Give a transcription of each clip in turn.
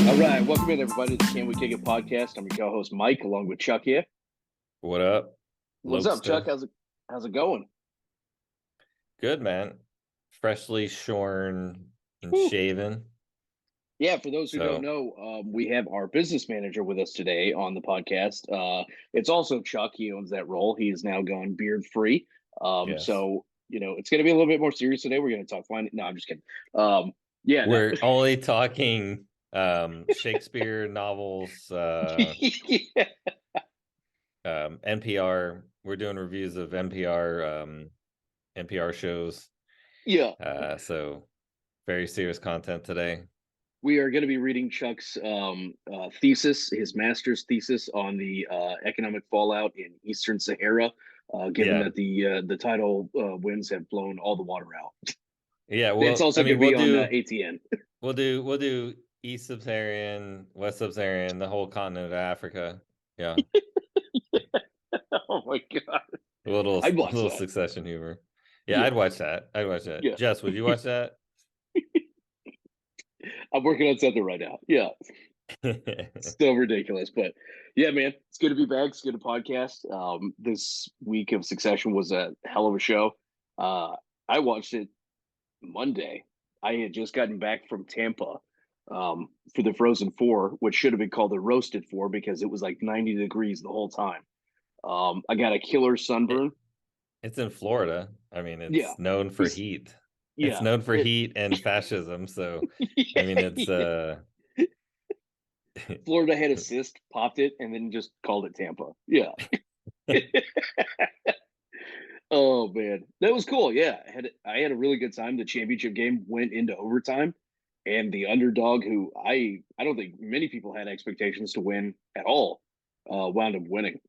All right, welcome in everybody to the Can We Kick It podcast. I'm your co-host Mike, along with Chuck here. What up, What's up, Chuck? Lopester? How's it going? Good, man. Freshly shorn and Whew. shaven. Yeah, for those who don't So, know, we have our business manager with us today on the podcast. It's also Chuck. He owns that role. He is now gone beard free. yes. So it's going to be a little bit more serious today. We're going to talk fine. No, I'm just kidding. Yeah, no. We're only talking Shakespeare novels, Yeah. NPR. We're doing reviews of NPR shows. Yeah. So very serious content today. We are going to be reading Chuck's thesis, his master's thesis on the economic fallout in Eastern Sahara, given Yeah. that the tidal winds have blown all the water out. Yeah. It's Well, also going to we'll be on do ATN. we'll do East Sub-Saharan, West Sub-Saharan, the whole continent of Africa. Yeah. Oh my god, A little I'd watch little that. succession humor. Yeah, Yeah, I'd watch that. I'd watch that. yeah. Jess, would you watch that? I'm working on something right now. Yeah, so ridiculous, but yeah, man, it's good to be back. It's good to podcast. This week of Succession was a hell of a show. I watched it Monday. I had just gotten back from Tampa for the Frozen Four, which should have been called the Roasted Four because it was like 90 degrees the whole time. I got a killer It, sunburn. it's in Florida. I mean, Yeah, it's known for it's, heat. It's yeah, known for heat and fascism. So, I mean, it's yeah. Florida had a cyst, popped it, and then just called it Tampa. Yeah. Oh man, that was cool. Yeah, I had a really good time. The championship game went into overtime, and the underdog, who I don't think many people had expectations to win at all, wound up winning.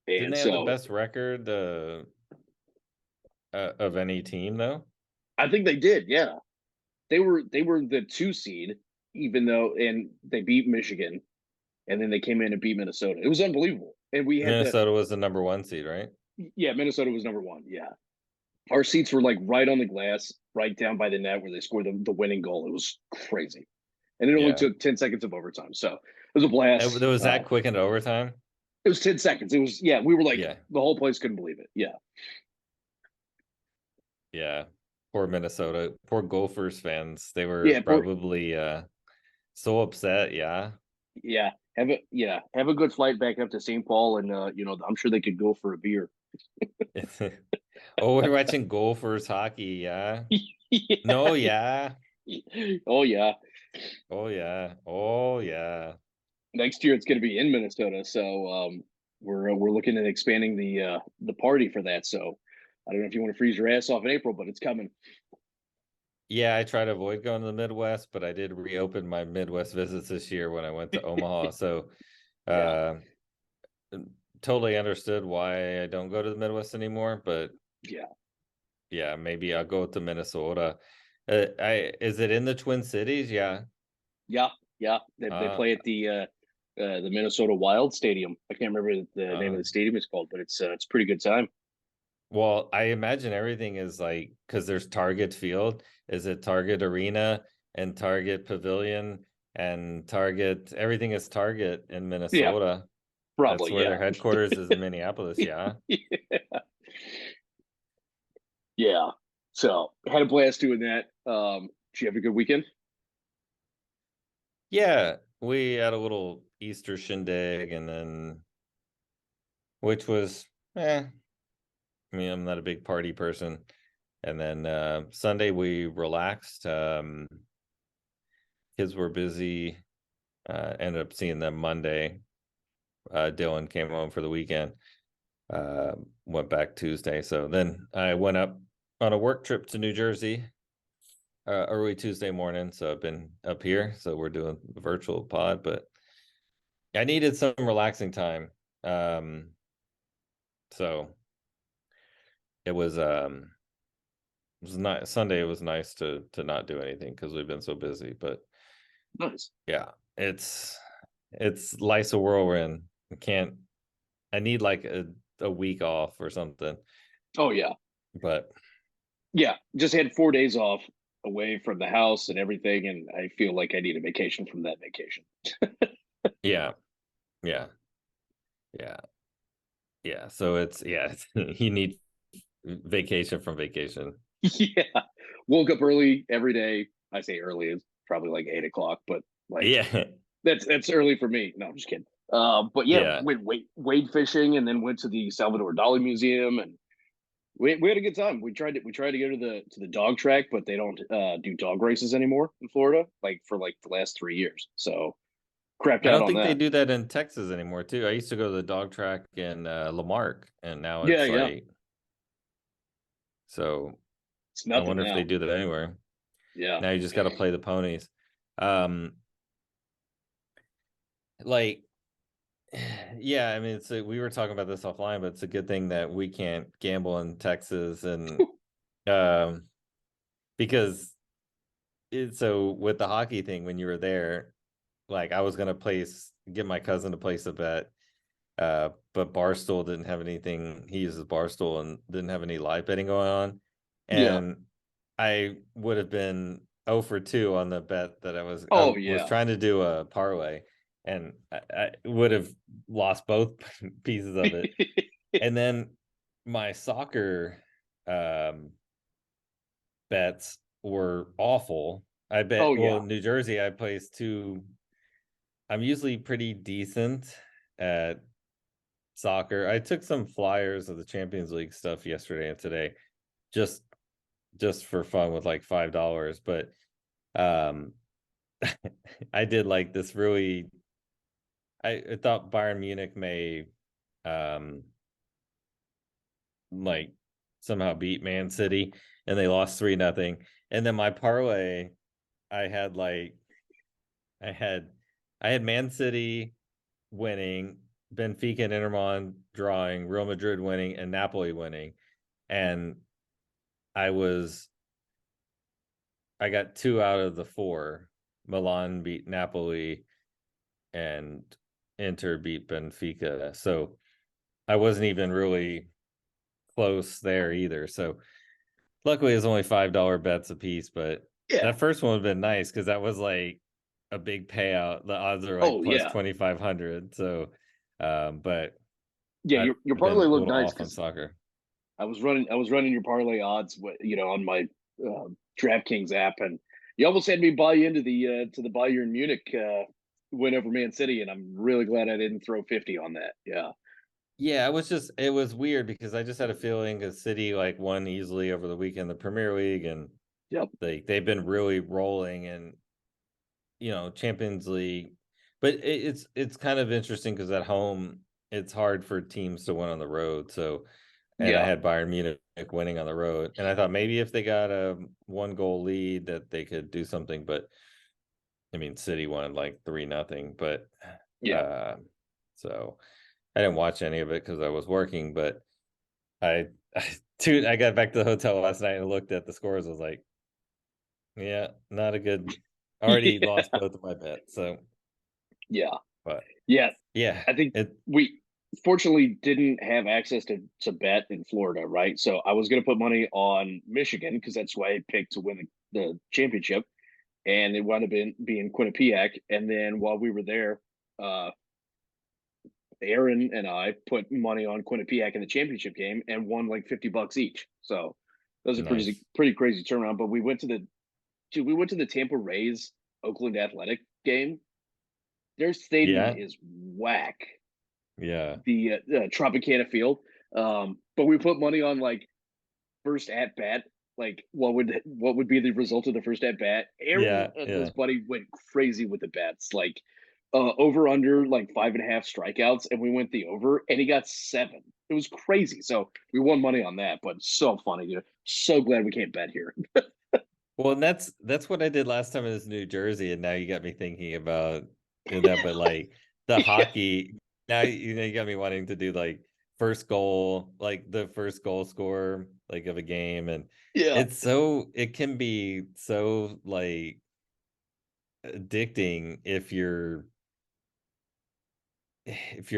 didn't And they have the so best record of any team though? I think they did. Yeah, they were the 2 seed, even though, and they beat Michigan, and then they came in and beat Minnesota. It was unbelievable. And we had the Minnesota was the number one seed, right? yeah, Minnesota was number one. Yeah, our seats were like right on the glass, right down by the net where they scored the winning goal. It was crazy. And it only Yeah. took 10 seconds of overtime. So it was a It blast. was that quick into overtime. It was 10 seconds. It was, yeah, we were like, Yeah. the whole place couldn't believe it. Yeah. Yeah. Poor Minnesota. Poor Gophers fans. They were Yeah. probably so upset. Yeah. Have a good flight back up to St. Paul. And, I'm sure they could go for a beer. Oh, we're watching Gophers hockey. Yeah. No, yeah. Oh, yeah. Oh, yeah. Oh, yeah. Next year it's going to be in Minnesota. So we're looking at expanding the party for that. So I don't know if you want to freeze your ass off in April, but it's coming. Yeah, I try to avoid going to the Midwest, but I did reopen my Midwest visits this year when I went to Omaha. So, Yeah. uh, totally understood why I don't go to the Midwest anymore. But Yeah. yeah, maybe I'll go to Minnesota. Is it in the Twin Cities? Yeah. Yeah, yeah. They Uh, play at the Minnesota Wild Stadium. I can't remember the name of uh, the stadium is called, but it's a pretty good time. well, I imagine everything is like because there's Target Field. Is it Target Arena and Target Pavilion and Target? Everything is Target in Yeah, Minnesota. That's probably. where Yeah, their headquarters is in Minneapolis. Yeah. yeah. So had a blast doing that. Did you have a good weekend? Yeah. We had a little Easter shindig and then, which was, I mean, I'm not a big party person. And then Sunday we relaxed. Kids were busy. Ended up seeing them Monday. Dylan came home for the weekend. Went back Tuesday. So then I went up on a work trip to New Jersey early Tuesday morning. So I've been up here. So we're doing a virtual pod, but I needed some relaxing time. So it was nice. Sunday it was nice to not do anything because we've been so busy. But Nice. yeah, it's life's a whirlwind. I need like a week off or something. Oh yeah, But yeah. Just had 4 days off. away from the house and everything, and I feel like I need a vacation from that vacation. Yeah. Yeah. Yeah. Yeah. So you need vacation from vacation. Yeah. Woke up early every day. I say early, it's probably like 8 o'clock, but like Yeah. that's early for me. No, I'm just kidding. But yeah, Yeah. went wade fishing and then went to the Salvador Dali Museum, and we had a good time. We tried to go to the dog track, but they don't do dog races anymore in Florida, like for like the last 3 years. So crapped I out don't on think they that. do that in Texas anymore too. I used to go to the dog track in Lamarck, and now Yeah, it's yeah. like, so It's I nothing wonder if they now. do that anywhere. Yeah. Now you just got to play the ponies. Um, like, yeah, I mean, we were talking about this offline, but it's a good thing that we can't gamble in Texas, and um, because so with the hockey thing, when you were there, like I was gonna get my cousin to place a bet, but Barstool didn't have anything. He uses Barstool and didn't have any live betting going on, Yeah. and I would have been 0 for 2 on the bet that I Oh was yeah. trying to do a parlay, and I would have lost both pieces of it. And then my soccer um, bets were awful. I bet, Oh well, yeah. New Jersey, I placed two. I'm usually pretty decent at soccer. I took some flyers of the Champions League stuff yesterday and today, just for fun with like $5. But um I did like this really, I thought Bayern Munich may um like somehow beat Man City, and they lost 3-0. And then my parlay, I had like I had I had Man City winning, Benfica and Intermon drawing, Real Madrid winning, and Napoli winning. And I was I got 2 out of the 4. Milan beat Napoli and Inter beat Benfica. So I wasn't even really close there either. So luckily it's only $5 bets a piece, but Yeah. that first one would have been nice because that was like a big payout. The odds are like Oh plus yeah. 2,500. So but Yeah. I've Your been parlay a looked little nice off on because soccer. I was running your parlay odds, on my DraftKings app, and you almost had me buy into the Bayern Munich win over Man City, and I'm really glad I didn't throw 50 on that. Yeah. Yeah, it was weird because I just had a feeling a City like won easily over the weekend, the Premier League, and Yep. they've been really rolling, and Champions League. But it's kind of interesting because at home it's hard for teams to win on the road. So, and I Yeah. had Bayern Munich winning on the road, and I thought maybe if they got a 1 goal lead that they could do something. But I mean, City won like 3-0. But Yeah. uh, so I didn't watch any of it because I was working. But I, dude, I got back to the hotel last night and looked at the scores. I was like, yeah, not a good. Already Yeah. lost both of my bets. So, Yeah. but Yeah. yeah, I think it. we fortunately didn't have access to bet in Florida, right? So I was going to put money on Michigan because that's why I picked to win the championship, and it wound up being Quinnipiac. And then while we were there, uh, Aaron and I put money on Quinnipiac in the championship game and won like $50 each. So that was a pretty Nice. pretty crazy turnaround. But we went to the Tampa Rays Oakland Athletic game. Their stadium Yeah, is whack. yeah, The Tropicana Field. But we put money on like first at bat. Like what would be the result of the first at bat? Aaron yeah, and his yeah. buddy went crazy with the bats. Like over under like 5.5 strikeouts, and we went the over, and he got 7. It was crazy. So we won money on that, but so funny, dude. So glad we can't bet here. Well, and that's what I did last time in this New Jersey, and now you got me thinking about that. But like the Yeah, hockey, now you got me wanting to do like first goal, like the first goal score, like of a game, and yeah, it can be so like addicting if you're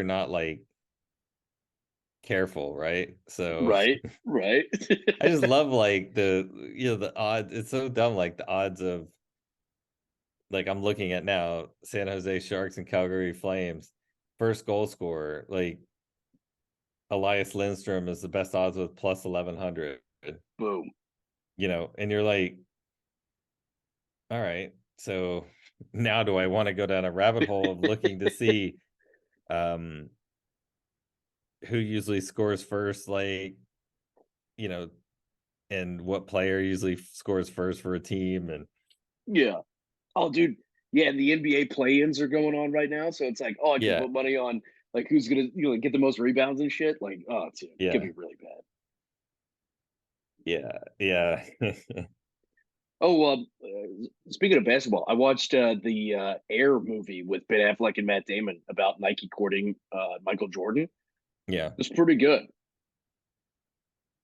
not like careful, right? So Right, right. I just love like the odds. It's so dumb, like the odds of like I'm looking at now, San Jose Sharks and Calgary Flames, first goal scorer, like Elias Lindstrom is the best odds with plus 1100, Boom. and you're like, all right, so now do I want to go down a rabbit hole of looking to see um who usually scores first, like, you know, and what player usually scores first for a team, and Yeah. Oh, dude. Yeah, and the NBA play-ins are going on right now, so it's like, oh, I can yeah, put money on like who's gonna get the most rebounds and shit. Like, oh, it's gonna yeah, be really bad. yeah, yeah. Oh, speaking of basketball, I watched the Air movie with Ben Affleck and Matt Damon about Nike courting Michael Jordan. Yeah. It's pretty good.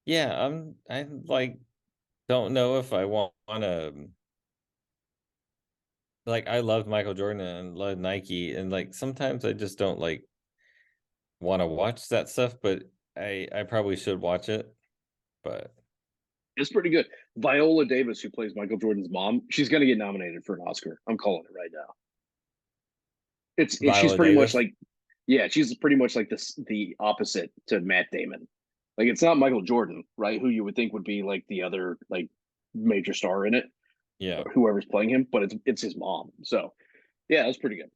Yeah, I like don't know if I want to, like, I love Michael Jordan and love Nike, and like sometimes I just don't like want to watch that stuff, but I probably should watch it. But It's pretty good. Viola Davis, who plays Michael Jordan's mom, she's gonna get nominated for an Oscar. I'm calling it right now. She's Viola pretty much Davis, like, yeah, she's pretty much like the opposite to Matt Damon. Like, it's not Michael Jordan, right? Who you would think would be like the other like major star in it, yeah, or whoever's playing him, but it's his mom. So yeah, that's pretty good.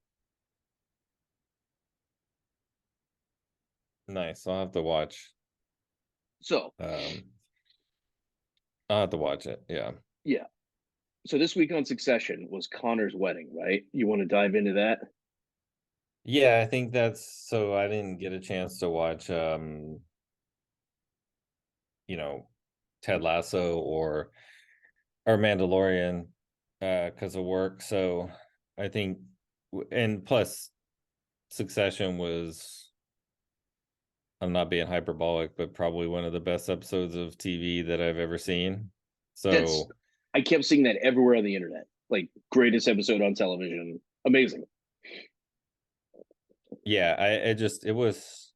nice. I'll have to watch. So Um, I'll have to watch it. Yeah, yeah. So this week on Succession was Connor's wedding, right? You want to dive into that? yeah. I think that's so. I didn't get a chance to watch, you know, Ted Lasso or Mandalorian, because of work. So I think, and plus Succession was, I'm not being hyperbolic, but probably one of the best episodes of TV that I've ever seen. That's So I kept seeing that everywhere on the internet. Like, greatest episode on television. Amazing. yeah, it was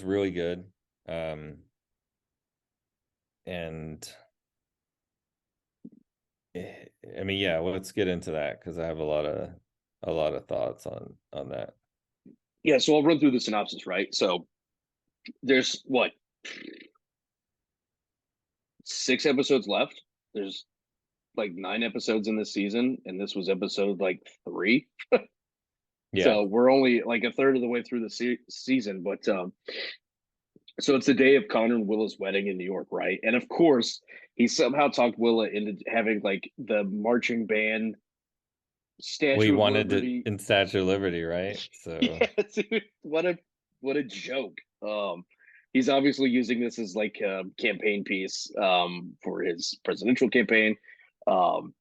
really good. Um, and I mean, yeah, let's get into that because I have a lot of thoughts on that. Yeah, so I'll run through the synopsis, right? So there's what, 6 episodes left. There's like 9 episodes in this season, and this was episode like 3. Yeah, So we're only like a third of the way through the season, but so it's the day of Connor and Willa's wedding in New York, right? And of course, he somehow talked Willa into having like the marching band we Statue of wanted to Liberty. in Statue of Liberty, right? So Yeah, dude, what a joke. He's obviously using this as like a campaign piece for his presidential campaign. Um,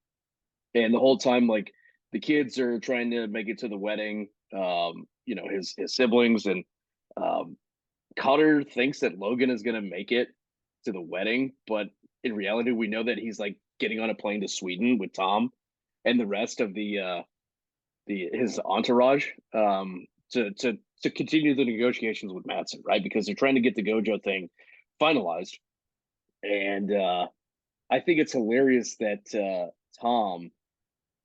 and the whole time, like, the kids are trying to make it to the wedding. His siblings, and um, Connor thinks that Logan is gonna make it to the wedding, but in reality, we know that he's like getting on a plane to Sweden with Tom and the rest of the his entourage, to continue the negotiations with Matson, right? Because they're trying to get the Gojo thing finalized. And I think it's hilarious that Tom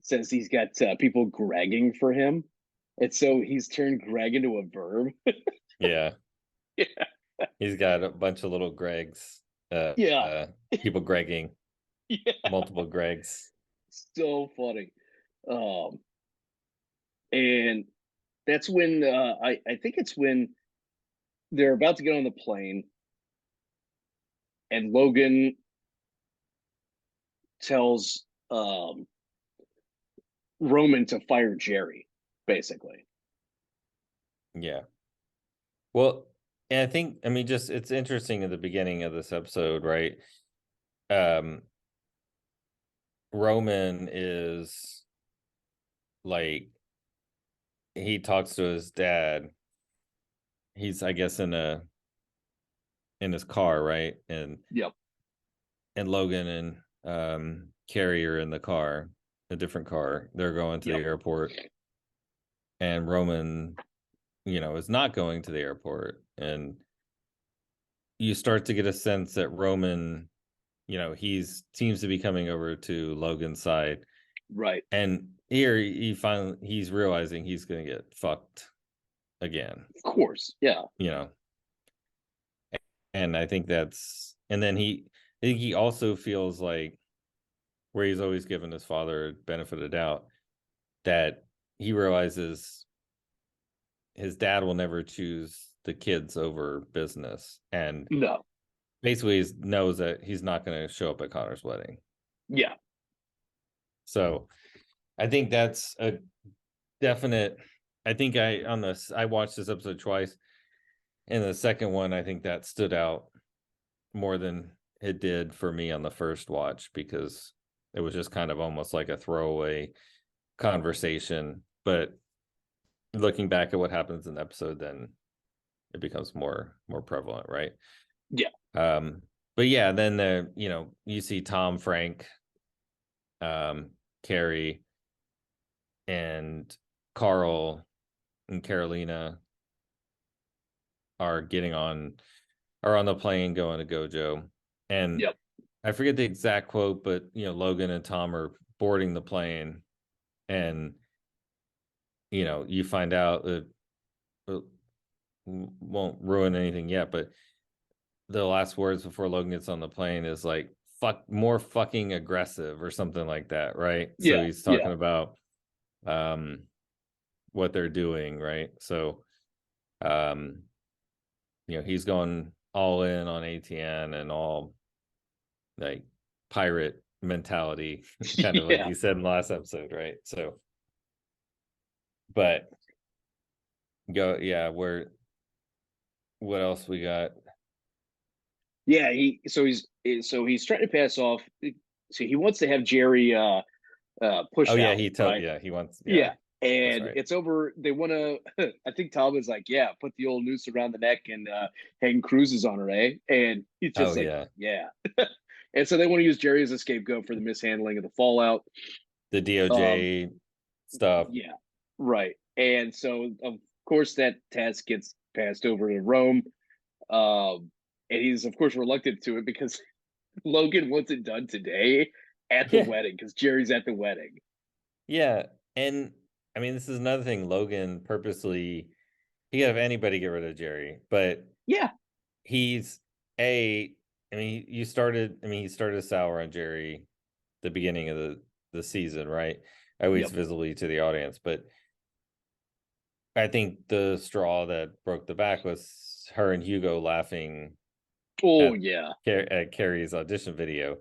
says he's got people gragging for him, and so he's turned greg into a verb. yeah, Yeah, he's got a bunch of little Gregs, yeah, people Gregging, yeah. multiple Gregs. So funny. Um, and that's when I think it's when they're about to get on the plane, and Logan tells Roman to fire Jerry, basically. Yeah. Well, and I think, I mean, just it's interesting at the beginning of this episode, right? Um, Roman is like, he talks to his dad. He's, I guess, in his car, right? Yep. And Logan and Carrie are in the car, a different car. They're going to the Yep. airport, and Roman is not going to the airport. And you start to get a sense that Roman, he's seems to be coming over to Logan's side. Right. And here he's realizing he's going to get fucked again. Of course. Yeah. And I think and then I think he also feels like, where he's always given his father benefit of doubt, that he realizes his dad will never choose the kids over business, and No. basically knows that he's not going to show up at Connor's wedding. Yeah. So I think that's a definite. I think I watched this episode twice. In the second one, I think that stood out more than it did for me on the first watch, because it was just kind of almost like a throwaway conversation. But looking back at what happens in the episode, then it becomes more prevalent, right? Yeah. But yeah, then you see Tom, Frank, Carrie, and Carl and Carolina are on the plane going to Gojo. And yep. I forget the exact quote, but Logan and Tom are boarding the plane, and you find out that it won't ruin anything yet, but the last words before Logan gets on the plane is like, fuck, more fucking aggressive or something like that, right? Yeah. So he's talking about what they're doing, right? So he's going all in on ATN and all like pirate mentality, kind of like you said in the last episode, right? So but what else we got? Yeah, he's trying to pass off. So he wants to have Jerry pushed out. Yeah, right? he wants. Yeah, and right. it's over. They want to. I think Tom is like, yeah, put the old noose around the neck and hang cruises on her, eh? And he's just yeah. And so they want to use Jerry as a scapegoat for the mishandling of the fallout, the DOJ stuff. Yeah, right. And so of course that task gets passed over to Rome. And he's of course reluctant to it because Logan wants it done today at the wedding, because Jerry's at the wedding. Yeah. And I mean, this is another thing. Logan purposely, he could have anybody get rid of Jerry, but yeah, he started sour on Jerry the beginning of the season, right? At least visibly to the audience. But I think the straw that broke the back was her and Hugo laughing at Carrie's audition video.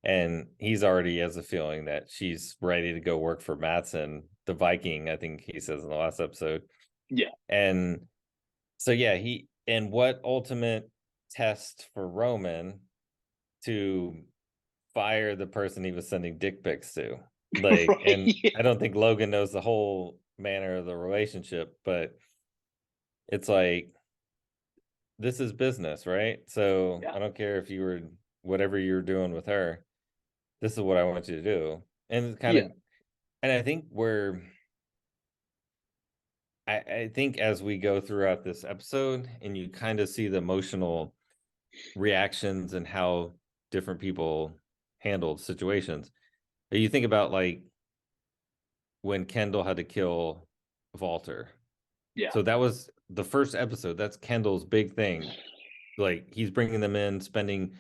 And he's already has a feeling that she's ready to go work for Matsson, the Viking, I think he says in the last episode. Yeah. And so, what ultimate test for Roman to fire the person he was sending dick pics to? Like, right, and I don't think Logan knows the whole manner of the relationship, but it's like, this is business, right? So I don't care if you were whatever you're doing with her. This is what I want you to do. And it's kind of, and I think I think as we go throughout this episode and you kind of see the emotional reactions and how different people handled situations, you think about like when Kendall had to kill Walter. Yeah. So that was the first episode. That's Kendall's big thing. Like, he's bringing them in, spending,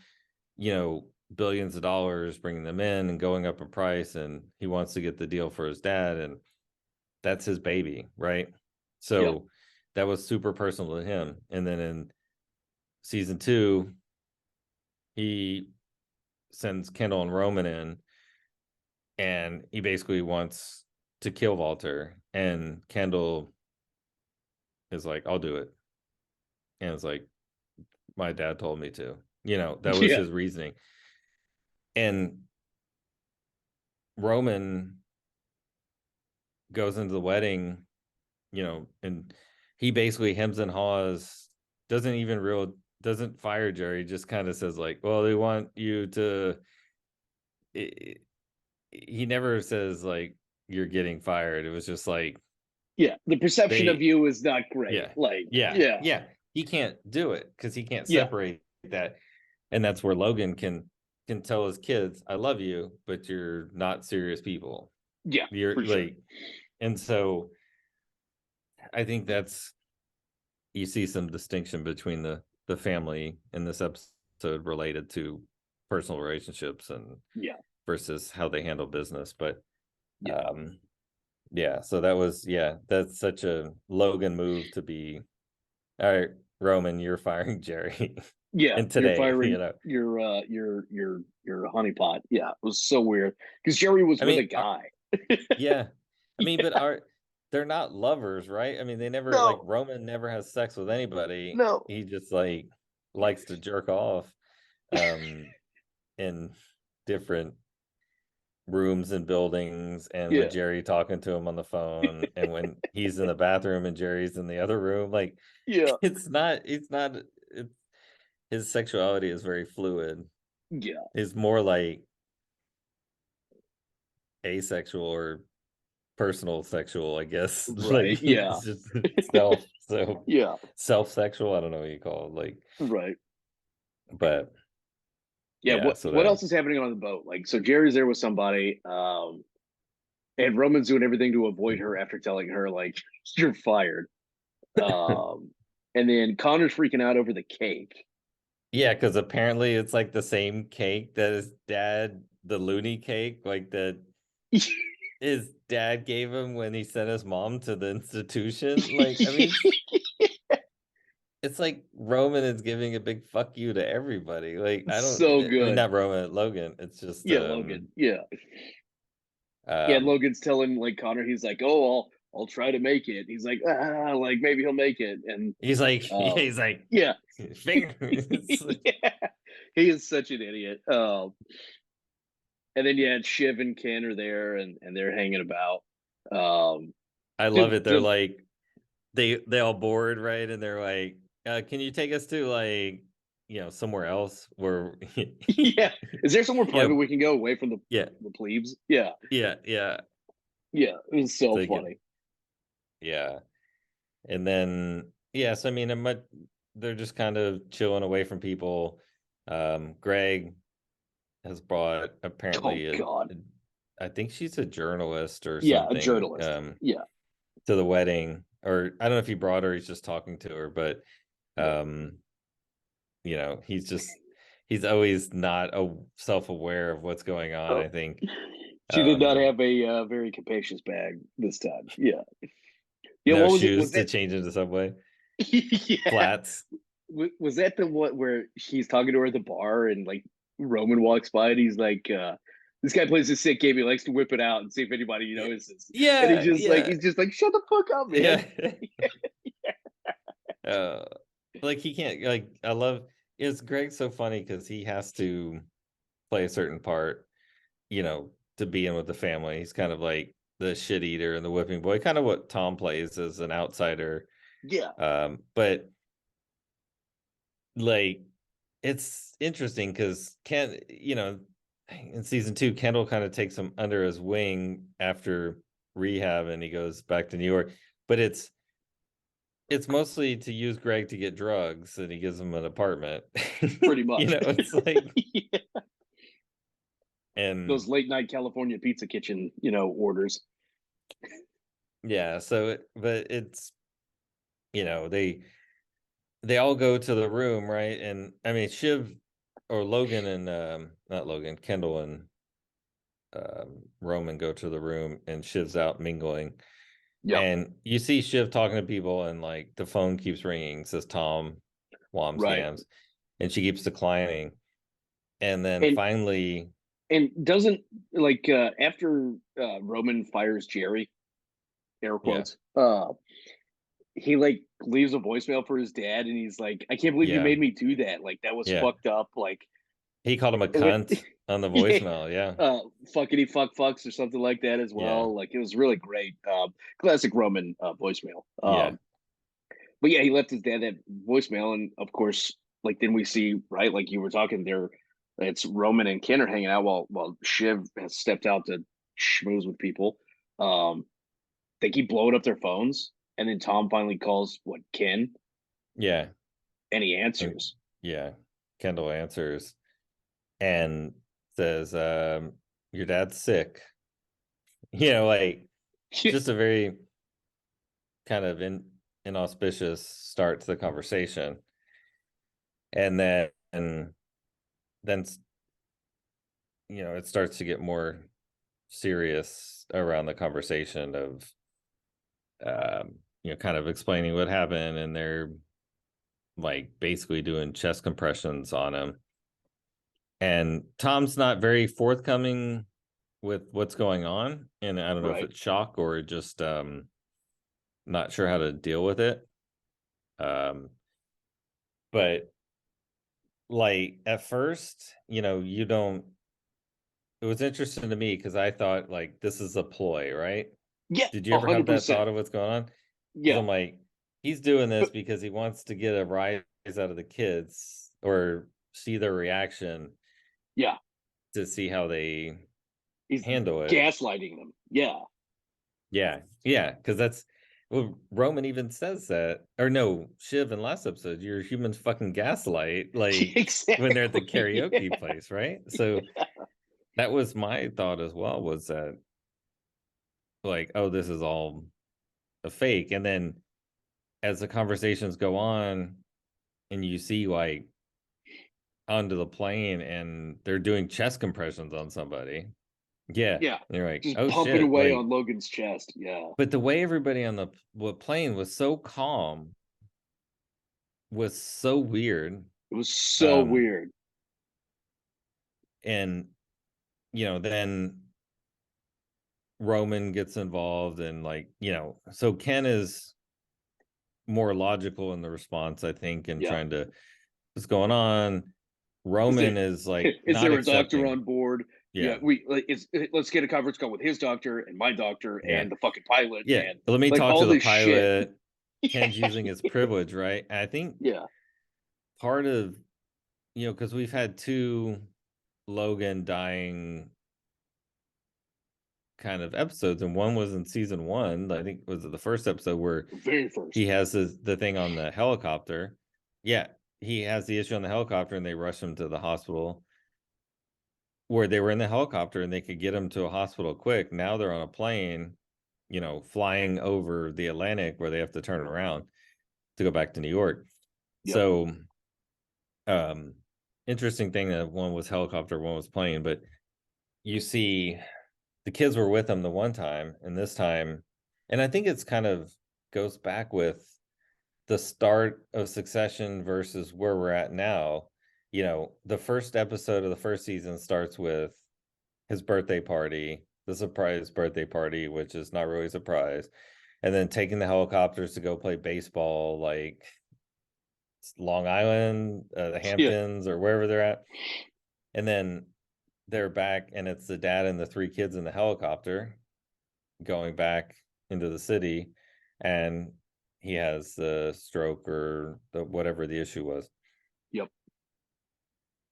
billions of dollars, bringing them in and going up in price. And he wants to get the deal for his dad. And that's his baby, right? So that was super personal to him. And then in season 2, he sends Kendall and Roman in, and he basically wants to kill Walter. And Kendall is like, I'll do it. And it's like, my dad told me to. That was his reasoning. And Roman goes into the wedding, and he basically hems and haws, doesn't fire Jerry, just kind of says like, well, they want you to, he never says like, you're getting fired. It was just like, Yeah, the perception of They you is not great. Yeah. Like, Yeah. yeah, Yeah. He can't do it because he can't yeah, separate that. And that's where Logan can tell his kids, I love you, but you're not serious people. yeah, You're for sure. like, and so I think that's you see some distinction between the family in this episode related to personal relationships and Yeah, versus how they handle business. But yeah, um yeah, so that's such a Logan move to be all right, Roman, you're firing Jerry. yeah. And You're today, firing your honeypot. Yeah, it was so weird because Jerry was I with a mean, guy. yeah, I mean, but Yeah, they're not lovers, right? I mean, they never like no, Roman never has sex with anybody. no. He just like likes to jerk off um in different rooms and buildings and with Yeah, Jerry talking to him on the phone and when he's in the bathroom and Jerry's in the other room, like yeah, it's not it's his sexuality is very fluid. yeah. Is more like asexual or personal sexual, I guess. Right. Like Yeah, it's just self, so yeah. self-sexual. I don't know what you call it. Like, Right. but Yeah. yeah, What so What that else is happening on the boat? Like, so Jerry's there with somebody. And Roman's doing everything to avoid her after telling her like you're fired. Um, and then Connor's freaking out over the cake. yeah, because apparently it's like the same cake that his dad, the loony cake, like that his dad gave him when he sent his mom to the institution. Like, I mean, it's like Roman is giving a big fuck you to everybody. Like, I don't, So I mean, good. not Roman, Logan. It's just, Yeah, Logan. Yeah. Yeah, um, Logan's telling like Connor, he's like, "Oh, I'll try to make it." He's like, like maybe he'll make it, and he's like, um, he's like, yeah, fingers. yeah, he is such an idiot. And then yeah, Shiv and Ken are there, and they're hanging about. Um, I love dude, it. They're just like, they all bored, right? And they're like, can you take us to like, somewhere else where, yeah. Is there somewhere yeah, private we can go away from yeah, the plebes? Yeah, yeah. yeah. It was so So you get, funny. yeah. And then, yes, I mean, they're just kind of chilling away from people. Greg has brought Oh apparently God. I think she's a journalist or Yeah, a something, journalist. Yeah, to the wedding, or I don't know if he brought her, he's just talking to her, but yeah. um, he's always not self-aware of what's going on, Oh, I think. she did not Um, have a very capacious bag this time. Yeah, yeah. no What was it? shoes Was to that? change into Subway Yeah. flats. Was that the one where he's talking to her at the bar and like Roman walks by and he's like, "This guy plays a sick game. He likes to whip it out and see if anybody notices." And Yeah, yeah, he's just like, "Shut the fuck up, man." yeah. uh, like he can't, like, I love is Greg so funny because he has to play a certain part, to be in with the family. He's kind of like the shit eater and the whipping boy, kind of what Tom plays as an outsider. Yeah, But like it's interesting because Ken, in season 2, Kendall kind of takes him under his wing after rehab and he goes back to New York. But it's mostly to use Greg to get drugs and he gives him an apartment. pretty much. It's like, Yeah. and Those late night California pizza kitchen, orders. yeah, but it's, they all go to the room, right? And I mean, Shiv or Logan and not Logan, Kendall and Roman go to the room and Shiv's out mingling. Yep. And you see Shiv talking to people and like the phone keeps ringing, says Tom Right. Wamsgams, and she keeps declining. And then And finally, doesn't like after Roman fires Jerry, air yeah, quotes, he like leaves a voicemail for his dad and he's like, "I can't believe you yeah, made me do that. Like that was yeah. fucked up." Like He called him a it went cunt on the yeah, voicemail. Yeah, fuckity fucks or something like that as yeah, well. Like it was really great. Classic Roman voicemail. yeah, But yeah, he left his dad that voicemail, and of course, like then we see right, like you were talking there, it's Roman and Ken are hanging out while Shiv has stepped out to schmooze with people. Um, they keep blowing up their phones, and then Tom finally calls Ken, Yeah. and he And answers. yeah. Kendall answers and says, your dad's sick. Like just a very kind of inauspicious start to the conversation. And then it starts to get more serious around the conversation of kind of explaining what happened, and they're like basically doing chest compressions on him. And Tom's not very forthcoming with what's going on, and I don't know if Right. it's shock or just not sure how to deal with it. But like at first, you don't. It was interesting to me because I thought like this is a ploy, right? Yeah, Did you a ever have hundred that percent. thought of what's going on? Because Yeah, I'm like, he's doing this but because he wants to get a rise out of the kids or see their reaction yeah, to see how they he's handle it. gaslighting them. Yeah, Yeah, yeah, because that's well, Roman even says that, or no, Shiv in last episode, you're humans fucking gaslight, like when they're at the exactly. karaoke place, right? So that was my thought as well, was that like, oh, this is all a fake. And then as the conversations go on and you see like onto the plane and they're doing chest compressions on somebody. Yeah. Yeah, And you're like, just oh pumping shit. away Like, on Logan's chest. Yeah, but the way everybody on the plane was so calm was so weird. it was so Um, weird. and then Roman gets involved and like, so Ken is more logical in the response, I think, and Yeah. trying to what's going on. Is there Roman is like is not there a doctor accepting. on board? Yeah, Yeah. let's get a conference call with his doctor and my doctor Yeah. and the fucking pilot Yeah. and Let me like talk all to the this shit. pilot. Yeah, Ken's using his privilege, right? And I think yeah, part of, because we've had two Logan dying kind of episodes, and one was in season one. I think was the first episode where very first. he has the thing on the helicopter. Yeah, he has the issue on the helicopter, and they rush him to the hospital. Where they were in the helicopter and they could get him to a hospital quick. Now they're on a plane, flying over the Atlantic where they have to turn around to go back to New York. Yep. So, um, interesting thing that one was helicopter, one was plane, but you see the kids were with him the one time, and this time, and I think it's kind of goes back with the start of Succession versus where we're at now. The first episode of the first season starts with his birthday party, the surprise birthday party, which is not really a surprise, and then taking the helicopters to go play baseball, like Long Island, the Yeah. Hamptons, or wherever they're at. And then they're back, and it's the dad and the three kids in the helicopter going back into the city, and he has the stroke or whatever the issue was. Yep.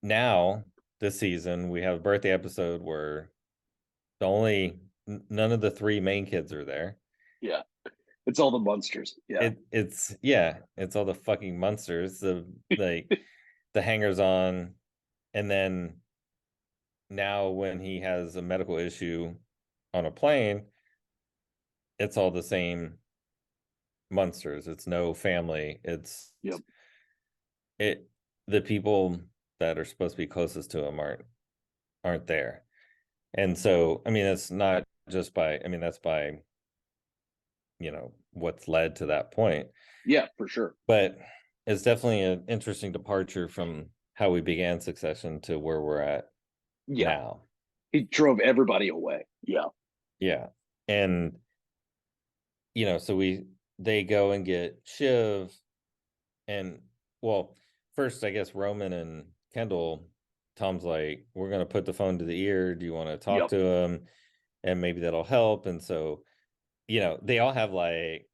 Now, this season, we have a birthday episode where none of the three main kids are there. Yeah. It's all the monsters. Yeah. It's all the fucking monsters, the the hangers on, and then now when he has a medical issue on a plane, it's all the same monsters. It's no family. It's Yep. it the people that are supposed to be closest to him aren't there. And so, I mean, it's not just by, I mean, that's by, what's led to that point. Yeah, for sure. But it's definitely an interesting departure from how we began Succession to where we're at Yeah. now. He drove everybody away. Yeah. Yeah. And, so they go and get Shiv, and well, first, I guess Roman and Kendall, Tom's like, we're going to put the phone to the ear. Do you want to talk Yep. to him? And maybe that'll help. And so, they all have like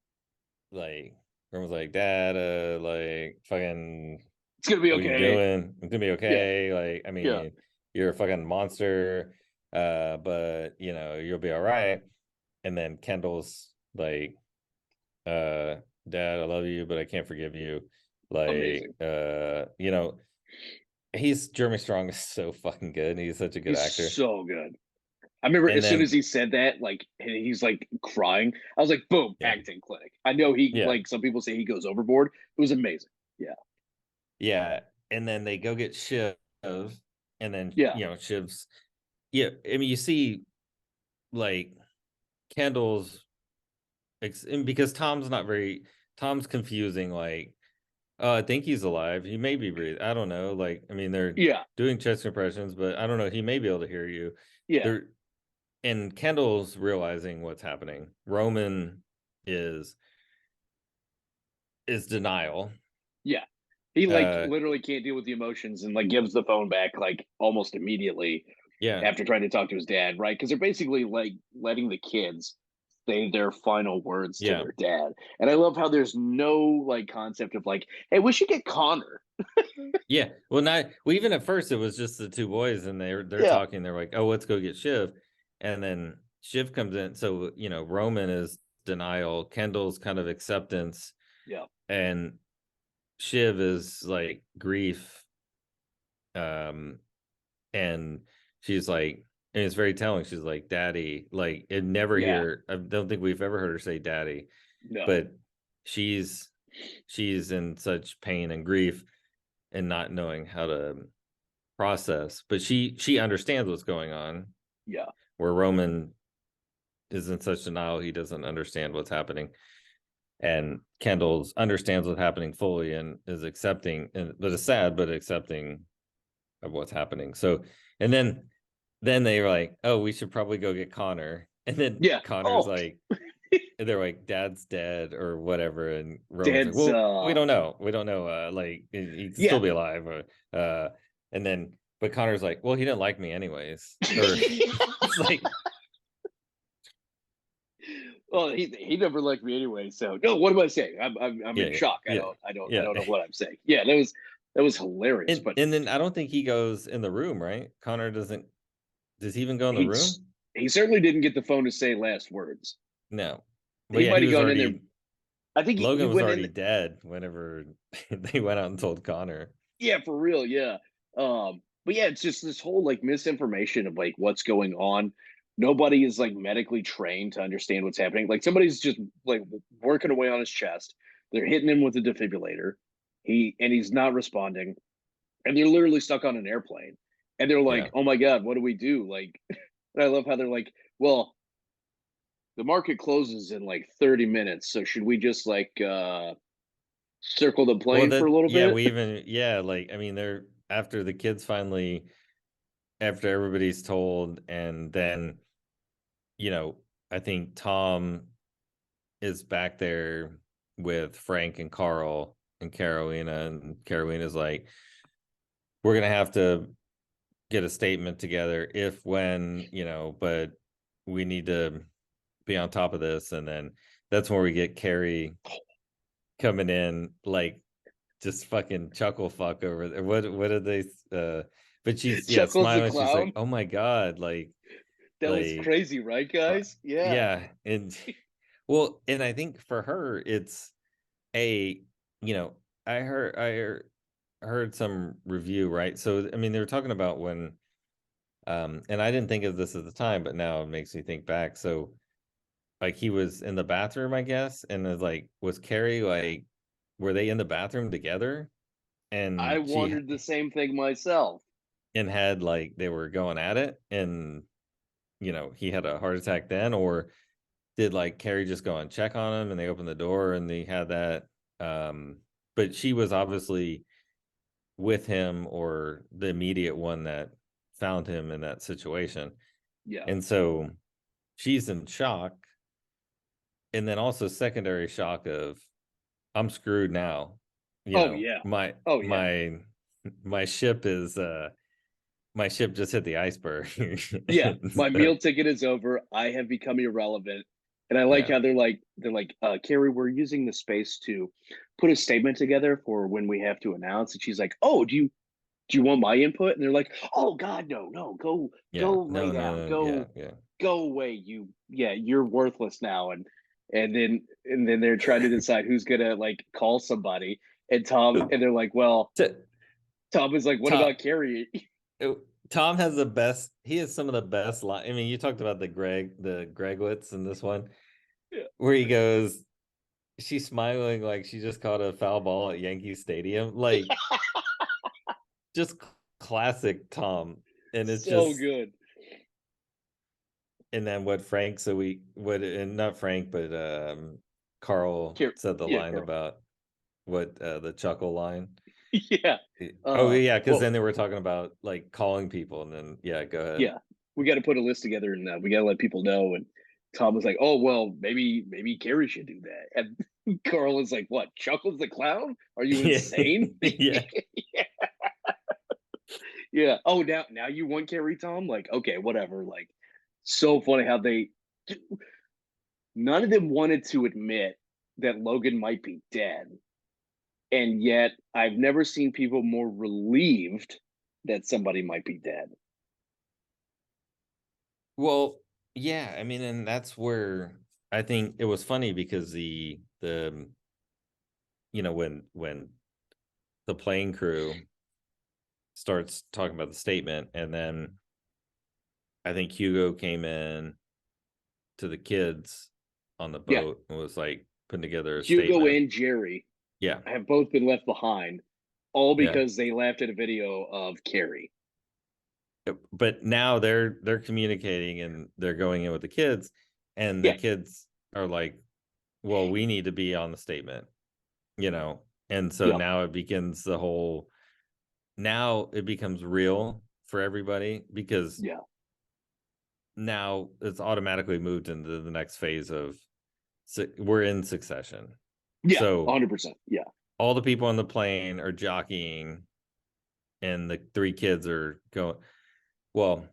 Roman's like, Dad, like fucking, It's gonna be what are you okay. doing? It's gonna be Yeah. okay. Like, I Yeah. mean, you're a fucking monster, but you'll be all right. And then Kendall's like, Dad, I love you, but I can't forgive you. Like, Amazing. He's Jeremy Strong is so fucking good. He's such a good He's actor. so good. I remember And as soon as then he said that, like, and he's like crying. I was like, boom, yeah, acting clinic. I know he, yeah, like, some people say he goes overboard. It was amazing. Yeah. yeah. And then they go get Shiv, and then Yeah. Shiv's yeah. I mean, you see like Kendall's and because Tom's confusing, like, oh, I think he's alive. He may be breathing. I don't know. Like, I mean, they're Yeah. doing chest compressions, but I don't know. He may be able to hear you. Yeah. They're and Kendall's realizing what's happening. Roman is denial. Yeah. He, like, Uh literally can't deal with the emotions and, like, gives the phone back, like, almost immediately yeah, after trying to talk to his dad, right? Because they're basically, like, letting the kids say their final words to yeah, their dad. And I love how there's no, like, concept of, like, hey, we should get Connor. yeah. Well, even at first it was just the two boys, and they're Yeah. talking. They're like, "Oh, let's go get Shiv," and then Shiv comes in. So Roman is denial, Kendall's kind of acceptance, Yeah. and Shiv is like grief. Um, and she's like, and it's very telling. She's like, "Daddy," like it never Yeah. hear. I don't think we've ever heard her say "Daddy," No. but she's she's in such pain and grief and not knowing how to process, but she understands what's going on, Yeah. where Roman is in such denial he doesn't understand what's happening, and Kendall's understands what's happening fully and is accepting, and but it's sad, but accepting of what's happening. So and then they were like, oh, we should probably go get Connor, and then Yeah. Connor's Oh, like, they're like, Dad's dead or whatever, and Roman's like, dad's well, we don't know, like he can still yeah. be alive, and then but Connor's like, well, he didn't like me anyways, or it's like, Well, he never liked me anyway. So no, what am I saying? I'm in yeah, shock. I yeah, don't I don't I yeah, don't know what I'm saying. Yeah, that was hilarious. and But and then I don't think he goes in the room, right? Connor does he even go in the he's room? he certainly didn't get the phone to say last words. No, but He yeah, might he have was gone in there. already I think he Logan was went already in. dead whenever they went out and told Connor. Yeah, for real. Yeah. But yeah, it's just this whole, like, misinformation of, like, what's going on. Nobody is, like, medically trained to understand what's happening. Like, somebody's just, like, working away on his chest. They're hitting him with a defibrillator. He's not responding, and they're literally stuck on an airplane. And they're like, Yeah. "Oh my god, what do we do?" Like, and I love how they're like, "Well, the market closes in like 30 minutes, so should we just, like, circle the Well, plane for a that little yeah, bit?" we even yeah, like I mean, they're after the kids finally after everybody's told, and then I think Tom is back there with Frank and Carl and Carolina, and Carolina's like, we're gonna have to get a statement together if when but we need to be on top of this, and then that's where we get Carrie coming in, like just fucking chuckle fuck over there. What did they but she's Chuckles the smiling, she's like, clown. oh my god, That was like crazy, right, guys? Yeah. yeah, and well, and I think for her it's a you know I heard some review, right? So I mean they were talking about when and I didn't think of this at the time, but now it makes me think back. So like he was in the bathroom, I guess, and was Carrie like, were they in the bathroom together? I And she wondered the same thing myself. and had like they were going at it, and he had a heart attack then, or did like Carrie just go and check on him and they opened the door and they had that, um but she was obviously with him, or the immediate one that found him in that situation, Yeah. and so she's in shock, and then also secondary shock of, I'm screwed now, Oh, yeah. my Oh, yeah. my ship is my ship just hit the iceberg. Yeah. My So, meal ticket is over. I have become irrelevant. And I like yeah, how they're like, Carrie, we're using the space to put a statement together for when we have to announce. And she's like, oh, do you want my input? And they're like, oh God, no, no, yeah, go lay no, down, no, no, yeah, yeah, go away. You're worthless now. And and then they're trying to decide who's gonna like call somebody, and they're like, well, T- Tom is like, what Tom, about Carrie? Tom has the best. He has some of the best line. I mean, you talked about the Gregwitz in this one, Yeah. where he goes, she's smiling like she just caught a foul ball at Yankee Stadium. Like, just classic Tom. And it's So just, good. and then what Frank, and not Frank, but Carl said the Yeah, line Carl. about what the chuckle line. Yeah. Oh yeah, because Well, then they were talking about like calling people, and then yeah, go ahead. yeah, we got to put a list together, and we got to let people know. And Tom was like, "Oh well, maybe Carrie should do that." And Carl is like, "What? Chuckles the clown? Are you Yeah. insane?" Yeah. Yeah. Oh, now you want Carrie, Tom? Like, okay, whatever. Like, so funny how none of them wanted to admit that Logan might be dead, and yet I've never seen people more relieved that somebody might be dead. Well, yeah, I mean, and that's where I think it was funny because the when the plane crew starts talking about the statement, and then I think Hugo came in to the kids on the Yeah, boat and was like putting together a Hugo statement. and Jerry Yeah. have both been left behind, all Yeah. because they laughed at a video of Carrie. But now they're communicating and they're going in with the kids, and the Yeah, kids are like, well, we need to be on the statement, and so yeah, now it begins the whole, now it becomes real for everybody, because yeah, now it's automatically moved into the next phase of, we're in succession. yeah, So 100%. Yeah, all the people on the plane are jockeying, and the three kids are going, well,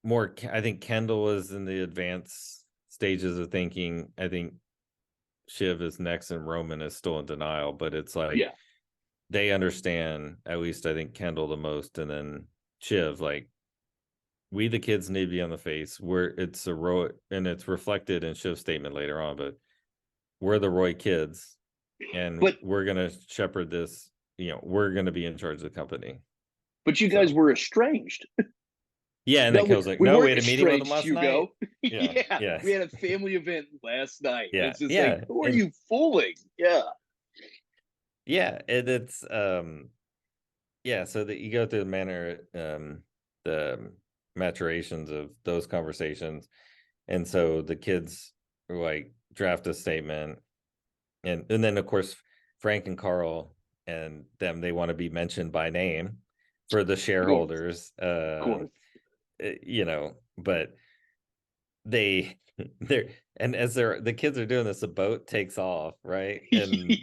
more, I think Kendall is in the advanced stages of thinking. I think Shiv is next, and Roman is still in denial, but it's like yeah, they understand, at least I think Kendall the most, and then Shiv, like, we the kids need to be on the face. It's a Roy, and it's reflected in Shiv's statement later on, but we're the Roy kids, and but we're gonna shepherd this. We're gonna be in charge of the company. you So guys were estranged. yeah, and then No, Kel's like, we no, we weren't had a meeting with him estranged, last night. Hugo. Yeah, Yeah, yeah, we had a family event last night. yeah, It's just like, yeah, who are and you fooling? Yeah, yeah, and it's yeah. So that you go through the manner, the maturations of those conversations, and so the kids like draft a statement, and then of course Frank and Carl and them, they want to be mentioned by name for the of course, shareholders, of course. but they they're, and as the kids are doing this, the boat takes off, right? And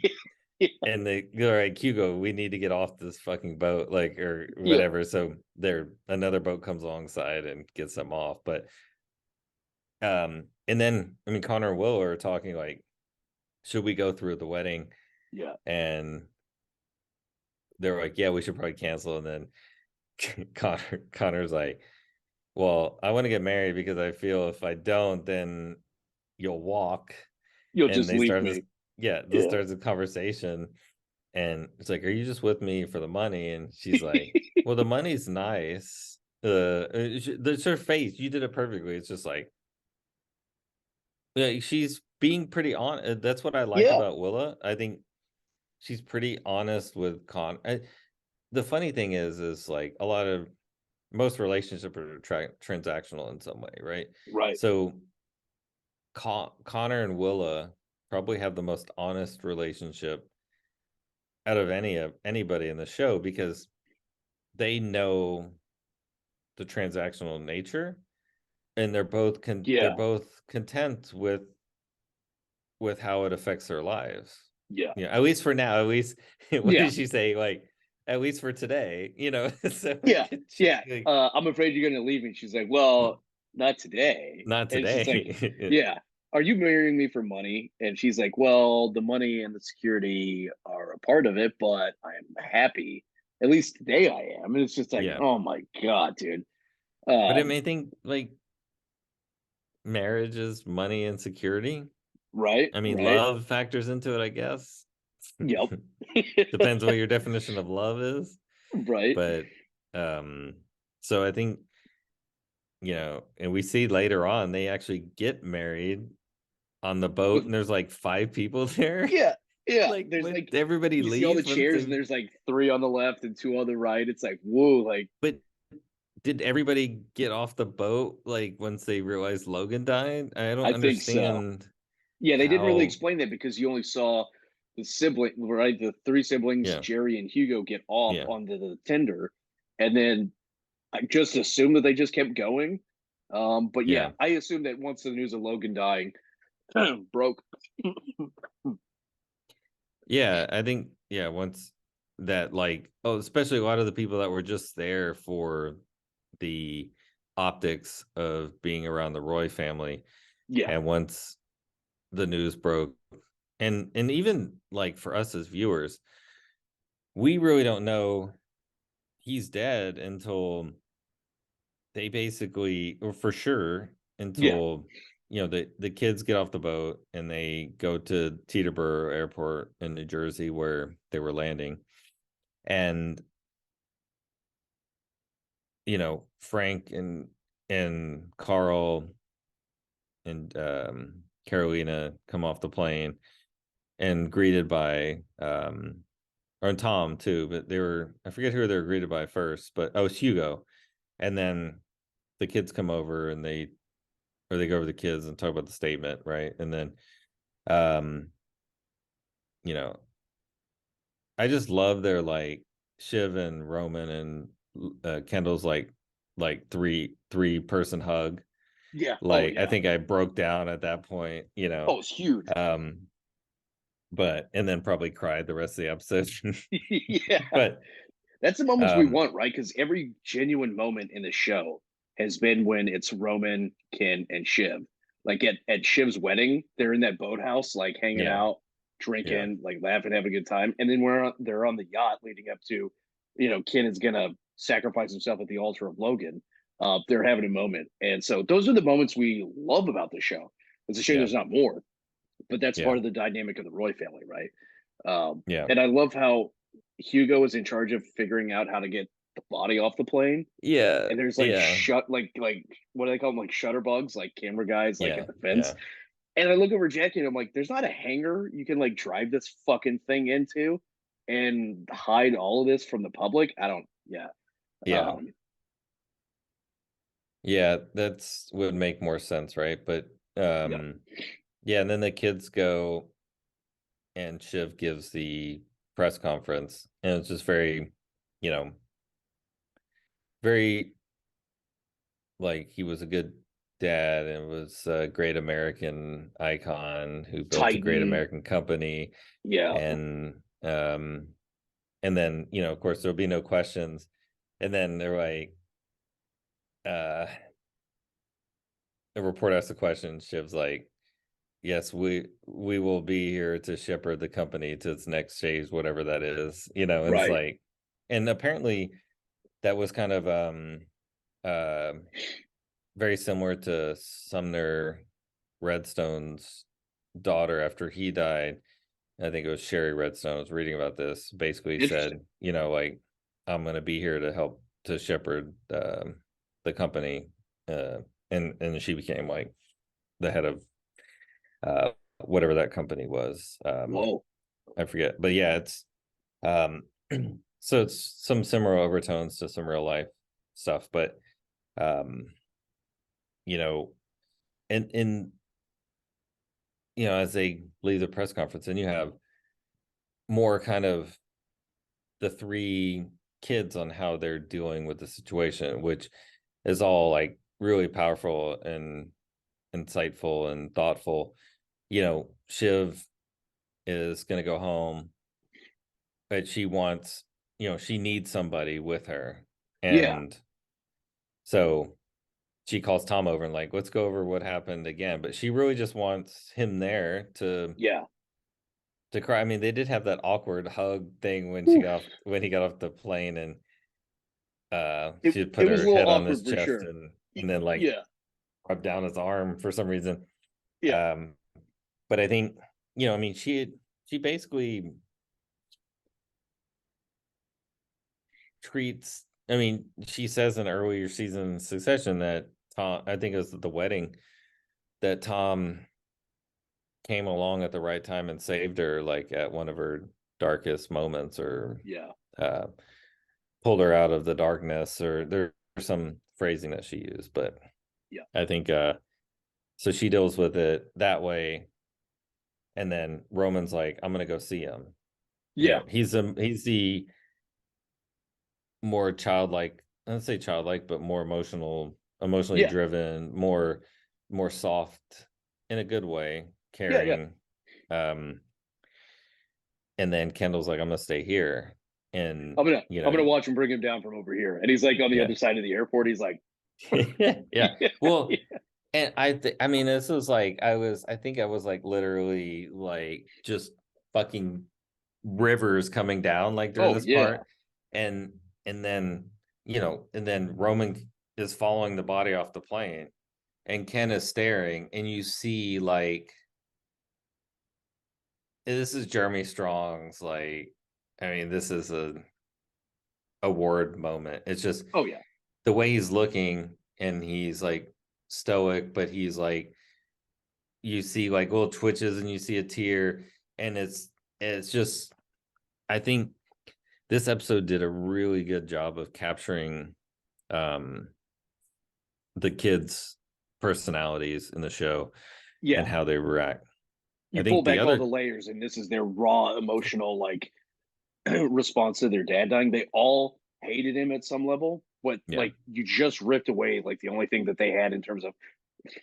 they're like, Hugo, we need to get off this fucking boat, like, or Yeah, whatever. So another boat comes alongside and gets them off. But and then I mean, Connor and Will are talking like, should we go through the wedding? yeah. And they're like, yeah, we should probably cancel. And then Connor's like, well, I want to get married because I feel if I don't, then you'll walk. You'll And just they leave start this, me. yeah, this Yeah. starts a conversation, and it's like, are you just with me for the money? And she's like, well, the money's nice. There's her face, you did it perfectly. It's just like, yeah, she's being pretty honest. That's what I like Yeah, about Willa. I think she's pretty honest with the funny thing is like, a lot of, most relationships are transactional in some way, right? right. So Connor and Willa probably have the most honest relationship out of anybody in the show, because they know the transactional nature, and they're Yeah, both content with how it affects their lives. yeah, At least for now. At least, what yeah, did she say? Like, at least for today. So yeah, yeah. like, I'm afraid you're gonna leave me. She's like, well, not today. not And it's just like, today. yeah. Are you marrying me for money? And she's like, well, the money and the security are a part of it, but I'm happy. At least today I am. And it's just like, Yeah. oh my God, dude. But I mean, Um, I think like marriage is money and security. Right. I mean, Right. love factors into it, I guess. Yep. Depends what your definition of love is. Right. But so I think, and we see later on they actually get married on the boat, With and there's like 5 people there. yeah, yeah. Like, There's when like everybody you see all the leaves, once chairs and they, there's like three on the left and two on the right. It's like, whoa, like but did everybody get off the boat like once they realized Logan died? I don't I think so. understand Yeah, they didn't really how. explain that because you only saw the sibling, right? The three siblings, Yeah, Jerry and Hugo, get off yeah, onto the tender, and then I just assumed that they just kept going. But yeah, yeah, I assumed that once the news of Logan dying broke, yeah. I think, yeah, once that, like, oh, especially a lot of the people that were just there for the optics of being around the Roy family, yeah, and once the news broke, and even like for us as viewers, we really don't know he's dead until they basically, or for sure, yeah, until the kids get off the boat and they go to Teterboro Airport in New Jersey where they were landing, and Frank and Carl and Carolina come off the plane and greeted by or Tom too, but they were, I forget who they were greeted by first, but it's Hugo. And then the kids come over and they go over the kids and talk about the statement, right? And then um you know I just love their, like, Shiv and Roman and Kendall's, like three person hug. yeah. Oh Like, I yeah. think I broke down at that point. Oh, it's huge. Um but and then probably cried the rest of the episode. Yeah, But that's the moments we um want, right? Because every genuine moment in the show has been when it's Roman, Ken, and Shiv. Like at Shiv's wedding, they're in that boathouse, like hanging yeah, out, yeah, drinking, like laughing, having a good time. And then they're on the yacht leading up to, Ken is gonna sacrifice himself at the altar of Logan. They're having a moment, and so those are the moments we love about the show. It's a shame yeah, there's not more, but that's yeah, part of the dynamic of the Roy family, right? yeah, And I love how Hugo is in charge of figuring out how to get the body off the plane. yeah, And there's like yeah, like what do they call them, like shutter bugs, like camera guys, like yeah, at the fence. yeah, And I look over Jackie and I'm like, there's not a hangar you can like drive this fucking thing into and hide all of this from the public. I don't. Yeah. yeah, Um. yeah. That's would make more sense, right? But Yeah. yeah, and then the kids go and Shiv gives the press conference, and it's just very, you know, very, like, he was a good dad and was a great American icon who built a great Titan. American company. Yeah. And um and then, of course, there'll be no questions. And then they're like, uh a reporter asks a question, Shiv's like, yes, we will be here to shepherd the company to its next stage, whatever that is. And it's Right. like, and apparently that was kind of uh very similar to Sumner Redstone's daughter after he died. I think it was Sherry Redstone. I was reading about this. Basically said, Interesting. like, I'm going to be here to help to shepherd the company, uh, and she became, like, the head of uh, whatever that company was. Whoa. I forget, but yeah, it's um, so it's some similar overtones to some real life stuff, but um, you know, and as they leave the press conference, and you have more kind of the three kids on how they're dealing with the situation, which is all, like, really powerful and insightful and thoughtful. Shiv is going to go home, but she wants, she needs somebody with her. Yeah. And so she calls Tom over and, like, let's go over what happened again. But she really just wants him there Yeah. to cry. I mean, they did have that awkward hug thing Oof. when he got off the plane, and It she'd it put was a her little head on his awkward for chest, sure. and then, like, Yeah. rub down his arm for some reason. Yeah. Um, But I think, I mean, she basically treats, I mean, she says in earlier season Succession that Tom, I think it was at the wedding, that Tom came along at the right time and saved her, like at one of her darkest moments, or uh, pulled her out of the darkness, or there's some phrasing that she used. But I think so she deals with it that way, and then Roman's like, I'm gonna go see him. He's the more childlike, I don't say childlike, but more emotionally driven, more soft in a good way, caring. And then Kendall's like, I'm gonna stay here, and I'm gonna watch him bring him down from over here. And he's like on the other side of the airport. He's like, well, and I mean, this was like, I think I was like literally like just fucking rivers coming down like during this part, and then and then Roman is following the body off the plane, and Ken is staring, and you see like, this is Jeremy Strong's, like, I mean, this is a award moment. It's just, the way he's looking, and he's like stoic, but he's like, you see like little twitches, and you see a tear, and it's just, I think this episode did a really good job of capturing the kids' personalities in the show, and how they react. You pull back all the layers, and this is their raw emotional like response to their dad dying. They all hated him at some level, but like you just ripped away like the only thing that they had in terms of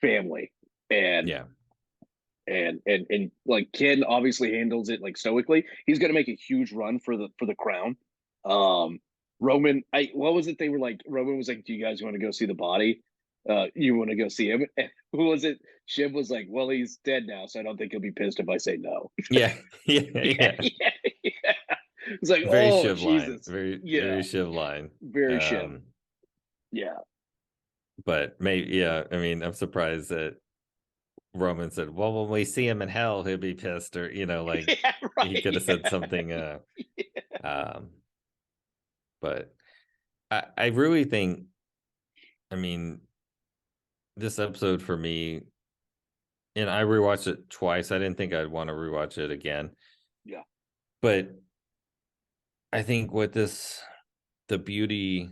family. And and like Ken obviously handles it like stoically. He's gonna make a huge run for the crown. Roman, what was it? They were like, Roman was like, "Do you guys want to go see the body? You want to go see him?" And who was it? Shiv was like, "Well, he's dead now, so I don't think he'll be pissed if I say no." Yeah. It's like, very oh Shiv Jesus, line. Very Shiv line. Very Shiv. But maybe, I mean, I'm surprised that Roman said, "Well, when we see him in hell, he'll be pissed," or like he could have said something. But I really think, I mean, this episode for me, and I rewatched it twice. I didn't think I'd want to rewatch it again. But I think the beauty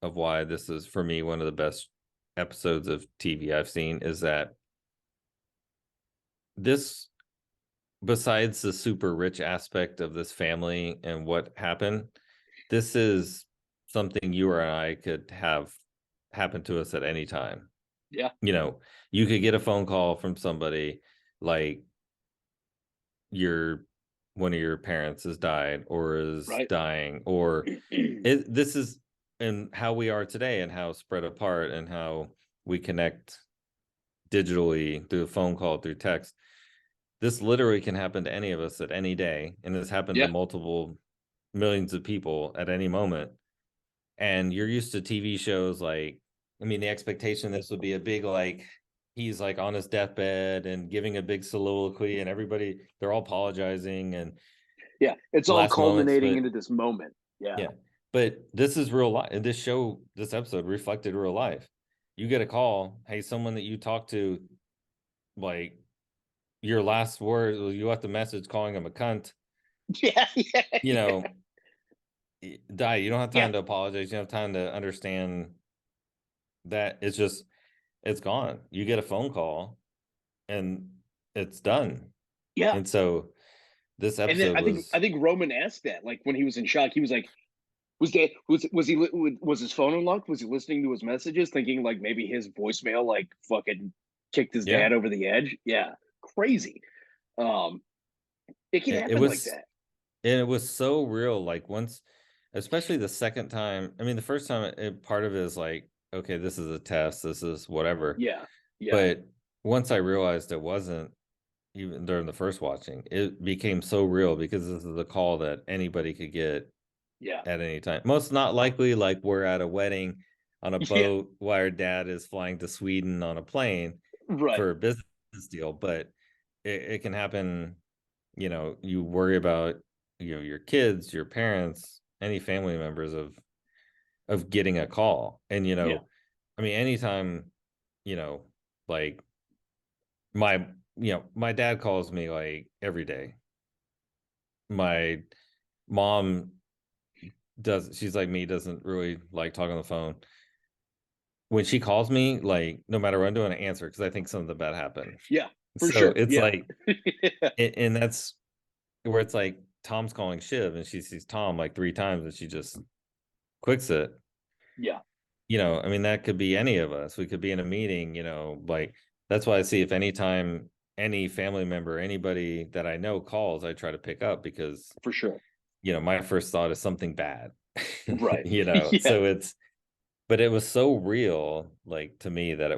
of why this is for me one of the best episodes of TV I've seen is that this, besides the super rich aspect of this family and what happened, this is something you or I could have happen to us at any time. You could get a phone call from somebody like one of your parents has died or is dying, or this is, and how we are today, and how spread apart, and how we connect digitally through a phone call, through text. This literally can happen to any of us at any day, and it's happened to multiple millions of people at any moment. And you're used to TV shows like, I mean, the expectation this would be a big, like, he's like on his deathbed and giving a big soliloquy, and everybody, they're all apologizing, and it's all culminating into this moment. But this is real life. And this episode reflected real life. You get a call, hey, someone that you talked to, like, your last word, you left a message calling him a cunt. Die. You don't have time to apologize. You don't have time to understand that. It's gone. You get a phone call and it's done. And so this episode, I think Roman asked that, like, when he was in shock, he was like, was his phone unlocked? Was he listening to his messages, thinking like maybe his voicemail like fucking kicked his dad over the edge? Crazy. It can happen like that. And it was so real. Like, once, especially the second time, I mean, the first time, part of it is like, okay, this is a test, this is whatever. But once I realized it wasn't, even during the first watching, it became so real, because this is a call that anybody could get at any time. Most not likely, like, we're at a wedding on a boat while our dad is flying to Sweden on a plane for a business deal. But it can happen. You worry about, your kids, your parents, any family members of getting a call. And, Yeah, I mean, anytime, like my, my dad calls me like every day. My mom she's like me, doesn't really like talking on the phone. When she calls me, like, no matter what I'm doing, I answer because I think something bad happened. yeah, for So sure. it's Yeah, like, and that's where it's like Tom's calling Shiv and she sees Tom like 3 times and she just quits it. yeah, I mean, that could be any of us. We could be in a meeting, like that's why I see if anytime any family member, anybody that I know calls, I try to pick up because, for sure. my first thought is something bad. Right. Yeah, So but it was so real, like to me, that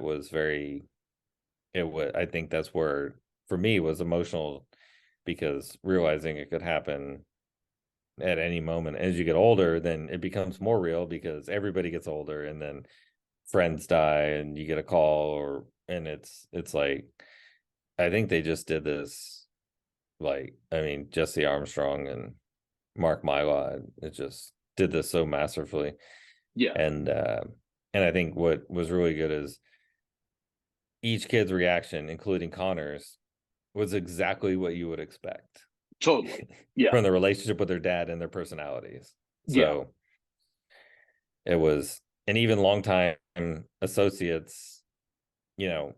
I think that's where for me was emotional because realizing it could happen at any moment. As you get older, then it becomes more real because everybody gets older and then friends die and you get a call and it's like I think they just did this, like, I mean, Jesse Armstrong and Mark Mylod, it just did this so masterfully. yeah, And I think what was really good is each kid's reaction, including Connor's, was exactly what you would expect totally. Yeah, from the relationship with their dad and their personalities. yeah, So it was, and even longtime associates, you know,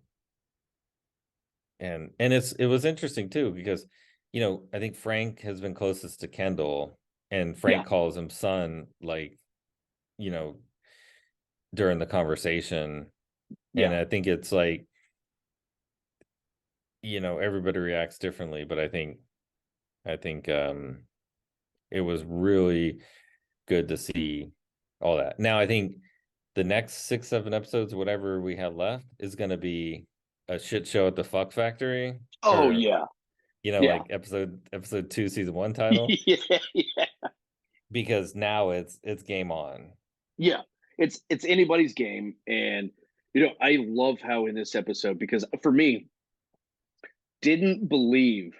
and it was interesting too because, I think Frank has been closest to Kendall, and yeah, Frank calls him son, like, you know, during the conversation, and yeah. I think it's like, everybody reacts differently, but I think it was really good to see all that. Now I think the next 6, 7 episodes, whatever we have left, is going to be a shit show at the Fuck Factory, Oh or yeah, yeah, like episode 2, season 1 title, yeah, yeah, because now it's game on. yeah. It's anybody's game, and I love how in this episode, because for me, didn't believe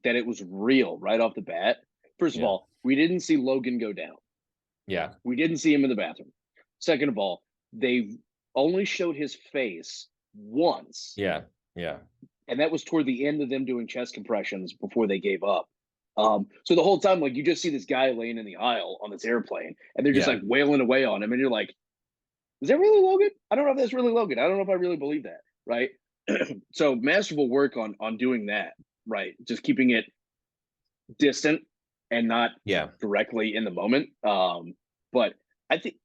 that it was real right off the bat. First of Yeah, all, we didn't see Logan go down. yeah, We didn't see him in the bathroom. Second of all, they only showed his face once, yeah, yeah, and that was toward the end of them doing chest compressions before they gave up. So the whole time, like, you just see this guy laying in the aisle on this airplane, and they're just yeah. like wailing away on him, and you're like, "Is that really Logan? I don't know if that's really Logan. I don't know if I really believe that." Right? So masterful work on doing that. Right? Just keeping it distant and not Yeah. directly in the moment. But I think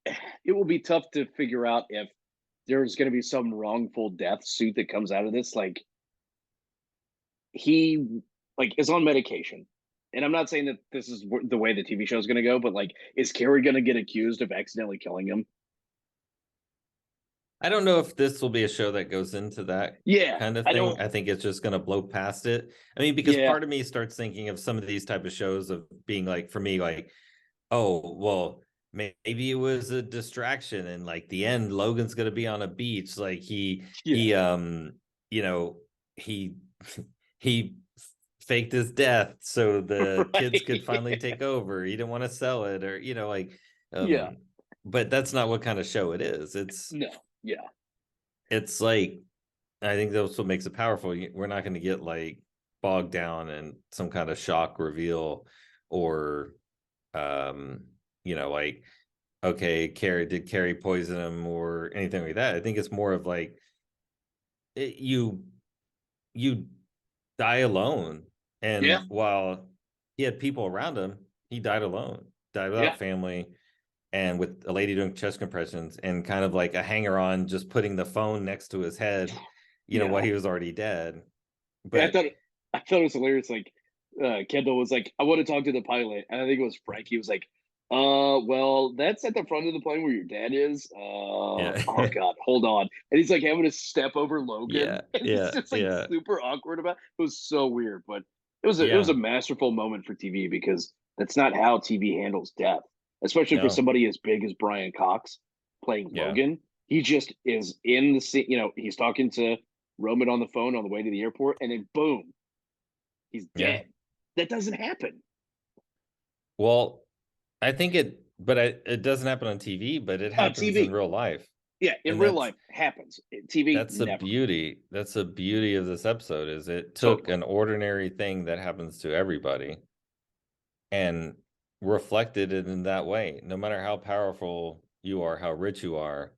it will be tough to figure out if there's going to be some wrongful death suit that comes out of this. Like, he is on medication, and I'm not saying that this is the way the TV show is going to go, but like, is Carrie going to get accused of accidentally killing him? I don't know if this will be a show that goes into that Yeah, kind of I thing. don't. I think it's just going to blow past it. I mean, because Yeah, part of me starts thinking of some of these type of shows of being like, for me, like, oh, well, maybe it was a distraction, and like the end, Logan's going to be on a beach, like yeah, you know, he he faked his death so the kids right. could finally take over. He didn't want to sell it, or Yeah, um but that's not what kind of show it is. no, yeah, It's like, I think that's what makes it powerful. We're not going to get like bogged down in some kind of shock reveal, or um like, okay, did Carrie poison him or anything like that. I think it's more of like, you die alone, yeah, and while he had people around him, he died alone, died yeah, without family, and with a lady doing chest compressions and kind of like a hanger on, just putting the phone next to his head, yeah. while he was already dead. Yeah, But I thought it was hilarious. Like, Kendall was like, "I want to talk to the pilot," and I think it was Frank. He was like, well, that's at the front of the plane where your dad is. yeah, Oh God, hold on." And he's like having to step over Logan, yeah, and he's yeah, just like yeah, super awkward about. It was so weird, but it was yeah. a masterful moment for TV, because that's not how TV handles death, especially for No, somebody as big as Brian Cox playing yeah, Logan. He just is in the scene. He's talking to Roman on the phone on the way to the airport, and then boom, He's Yeah. dead. That doesn't happen. Well, I think it doesn't happen on TV, but it happens in TV, real life. yeah, in And real life happens. TV, that's the never. beauty. That's the beauty of this episode is it took Totally. an ordinary thing that happens to everybody and reflected it in that way. No matter how powerful you are, how rich you are,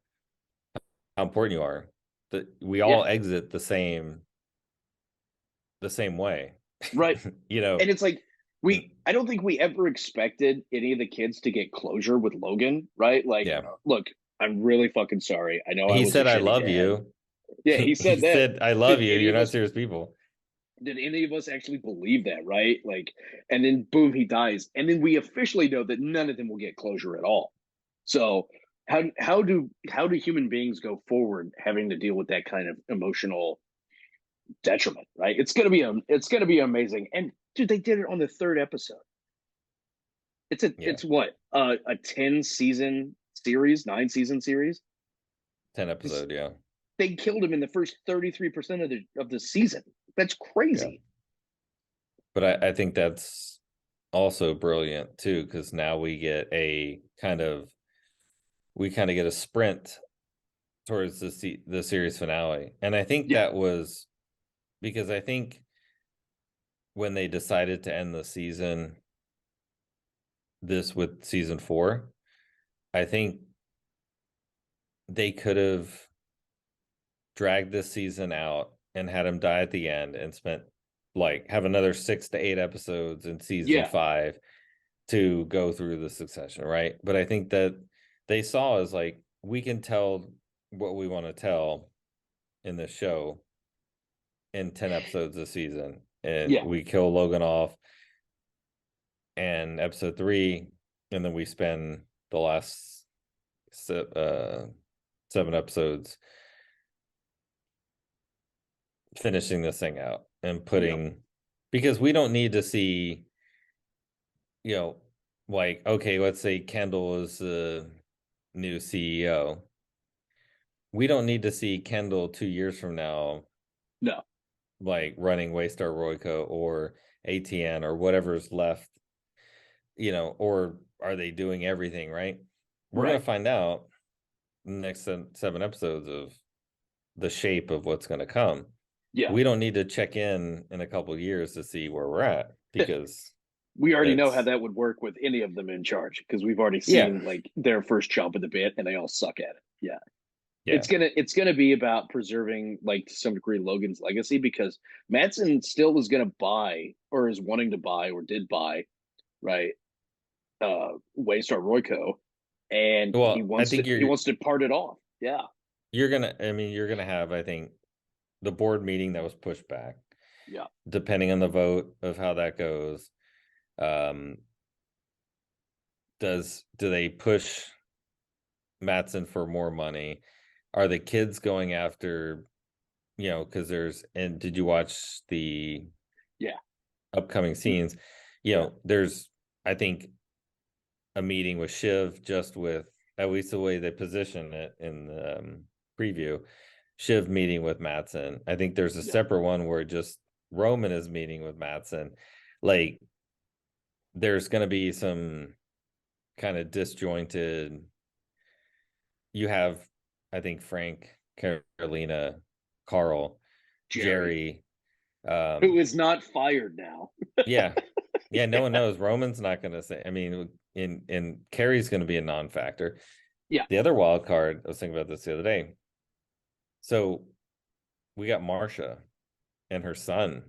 how important you are, that we Yeah, all exit the same way. right. You know, And it's like I don't think we ever expected any of the kids to get closure with Logan, right? Like, yeah. look, I'm really fucking sorry. I know I He was a said, I shitty love dad. you. Yeah, he He said that. said, I love Did you. any You're of not us serious people. did any of us actually believe that, right? Like, and then boom, he dies. And then we officially know that none of them will get closure at all. So how do human beings go forward having to deal with that kind of emotional detriment, right? It's gonna be amazing. And dude, they did it on the third episode. Yeah. It's what a 10 season series, 9 season series. 10 episode. Yeah. They killed him in the first 33% of the season. That's Yeah. crazy. But I think that's also brilliant too, because now we get a kind of get a sprint towards the series finale. And I think Yeah, that was because I think when they decided to end the season this with season 4, I think they could have dragged this season out and had him die at the end and spent like have another 6 to 8 episodes in season yeah, 5 to go through the succession, right? But I think that they saw as like we can tell what we want to tell in this show in 10 episodes this season, and yeah, we kill Logan off and episode 3, and then we spend the last 7 episodes finishing this thing out and yep, putting, because we don't need to see, you know, like, okay, let's say Kendall is the new CEO. We don't need to see Kendall 2 years from now, no, like running Waystar Royco or ATN or whatever's left, or are they doing everything right? We're going right, to find out in the next 7 episodes of the shape of what's going to come. yeah. We don't need to check in a couple of years to see where we're at because We already know how it's, that would work with any of them in charge because we've already yeah, seen like their first chomp at the bit and they all suck at it. Yeah. yeah, It's gonna be about preserving like to some degree Logan's legacy because Madsen still is gonna buy or is wanting to buy or did buy, right, Waystar Royco, and he well, I wants to think he wants to part it off. Yeah. you're gonna have, I think, the board meeting that was pushed back, Yeah. depending on the vote of how that goes. um do they push Matson for more money? Are the kids going after, because and did you watch the Yeah. upcoming scenes? Yeah. There's, I think, a meeting with Shiv, just with, at least the way they position it in the preview, Shiv meeting with Matson. I think there's a Yeah. separate one where just Roman is meeting with Matson. Like, there's going to be some kind of disjointed. You have, I think, Frank, Carolina, Carl, Jerry. Who is not fired now. Yeah, yeah. No one knows. Roman's not going to say. I mean, in Carrie's going to be a non-factor. Yeah. The other wild card, I was thinking about this the other day. So we got Marcia and her son.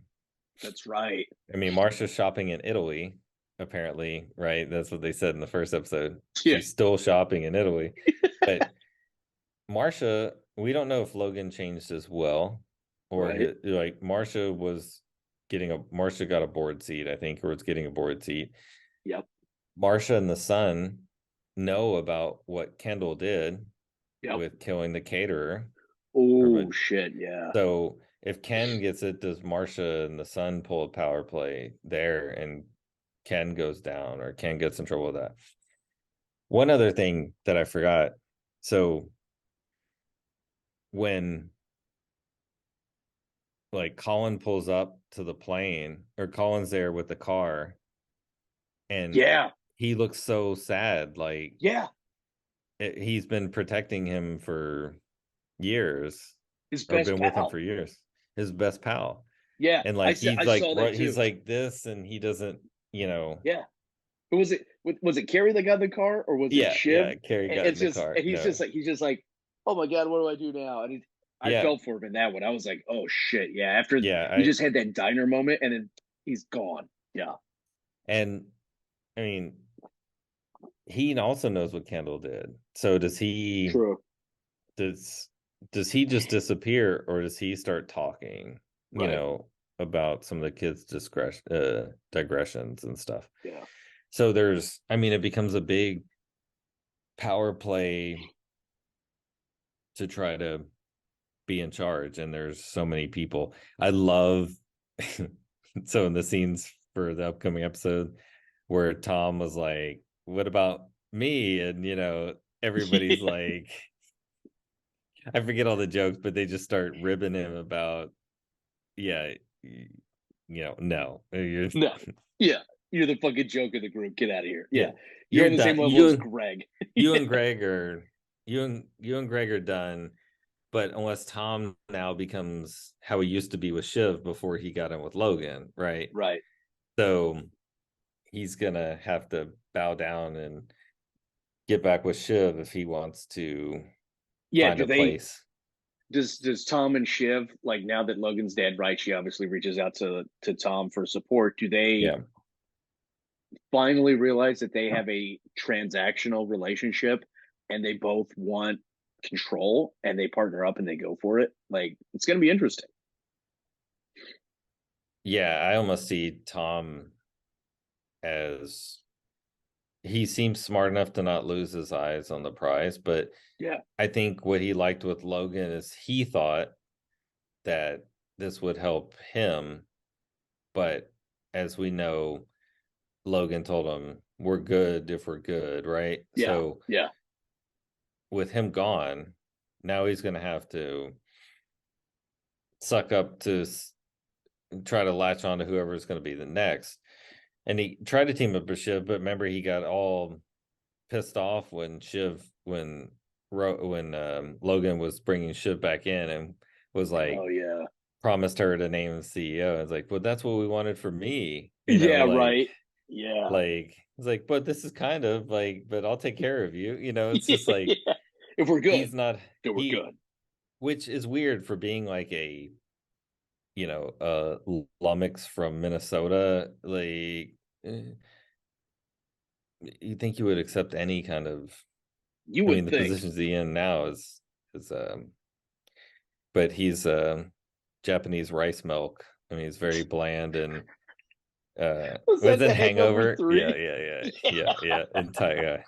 That's right. I mean, Marcia's shopping in Italy, apparently, right? That's what they said in the first episode. Yeah. She's still shopping in Italy. But Marcia, we don't know if Logan changed as well, or Right. like Marcia got a board seat, I think, or was getting a board seat. Yep. Marcia and the son know about what Kendall did Yep. with killing the caterer. Oh shit, yeah. So if Ken gets it, does Marcia and the son pull a power play there and Ken goes down or Ken gets in trouble with that? One other thing that I forgot. So when like Colin pulls up to the plane, or Colin's there with the car, and Yeah. he looks so sad. Like Yeah. he's been protecting him for years, His or best been with him pal. for years. His best pal. Yeah. And like he's I like saw that right, he's too. like this, and he doesn't, Yeah. Who was it? Was it Carrie that got in the car, or was it Shiv? yeah, Carrie And got in it's the just, car. and No. he's just like, oh my god, what do I do now? And I Yeah. felt for him in that one. I was like, oh shit, yeah. After Yeah. you just had that diner moment, and then he's gone. Yeah. And I mean, he also knows what Kendall did. So True. does does he just disappear, or does he start talking, Right. about some of the kids' digressions and stuff? Yeah. So I mean, it becomes a big power play to try to be in charge, and there's so many people. I love so in the scenes for the upcoming episode where Tom was like, what about me? And everybody's Yeah. like, I forget all the jokes, but they just start ribbing him about, yeah, no, you're No. Yeah. You're the fucking joke of the group. Get out of here. yeah, Yeah. You're you're on the same done. level as Greg. You Yeah. and Greg are you and Greg are done. But unless Tom now becomes how he used to be with Shiv before he got in with Logan, right? Right. So he's gonna have to bow down and get back with Shiv if he wants to Yeah. find a place. Does Tom and Shiv, like, now that Logan's dead, right? She obviously reaches out to Tom for support. Do they Yeah. finally realize that they have a transactional relationship and they both want control and they partner up and they go for it? Like, it's going to be interesting. Yeah, I almost see Tom as he seems smart enough to not lose his eyes on the prize, but Yeah. I think what he liked with Logan is he thought that this would help him, but as we know, Logan told him, we're good if we're good, right? Yeah. So Yeah. with him gone, now he's going to have to suck up to try to latch on to whoever's going to be the next. And he tried to team up with Shiv, but remember he got all pissed off when Logan was bringing Shiv back in and was like, Oh, yeah. promised her to name the CEO. It's like, well, that's what we wanted for me, Yeah. Right. Yeah. like it's like, but this is kind of like, but I'll take care of you. It's just like Yeah. If we're good, he's not then we're he, good. which is weird for being like a lummox from Minnesota. Like, you think you would accept any kind of, You I mean, would the think. positions he in now is but he's Japanese rice milk. I mean, he's very bland and Was was that it the Hangover Hangover? 3? Yeah. Entire.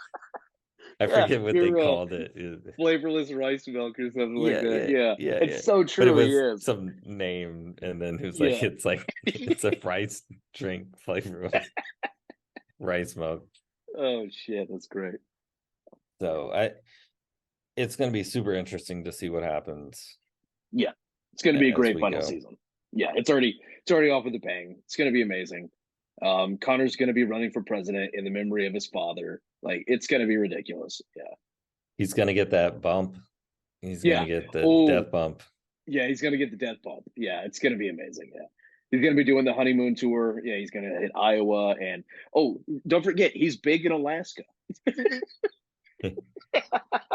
I Yeah. forget what they You're called it. flavorless rice milk or something like that. Yeah. Yeah. It's so But it true. He was is. some name, and then it was Yeah. like it's a rice drink flavor with rice milk. Oh shit, that's great. So it's going to be super interesting to see what happens Yeah, it's going to be a as great we final go. season. Yeah, it's already off with a bang. It's going to be amazing. Connor's going to be running for president in the memory of his father. Like, it's going to be ridiculous. Yeah, He's going to get that bump. He's going yeah. to get the Oh, death bump. yeah. He's going to get the death bump. Yeah, it's going to be amazing. Yeah, he's going to be doing the honeymoon tour. Yeah, he's going to hit Iowa, and don't forget, he's big in Alaska.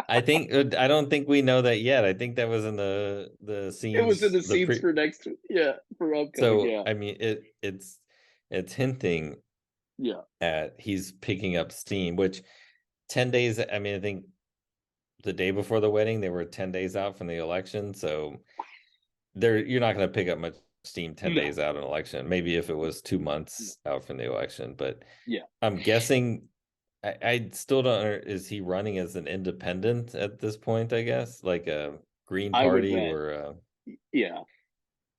I don't think we know that yet. I think that was in the It was in scenes, the scenes for next. Yeah, for upcoming. so Yeah, I mean it's hinting yeah. at he's picking up steam, which 10 days, I mean, I think the day before the wedding they were 10 days out from the election, so you're not going to pick up much steam 10 No. days out an election. Maybe if it was 2 months out from the election, but Yeah, I'm guessing I still don't know, is he running as an independent at this point, I guess, like a Green I would Party bet. or Yeah,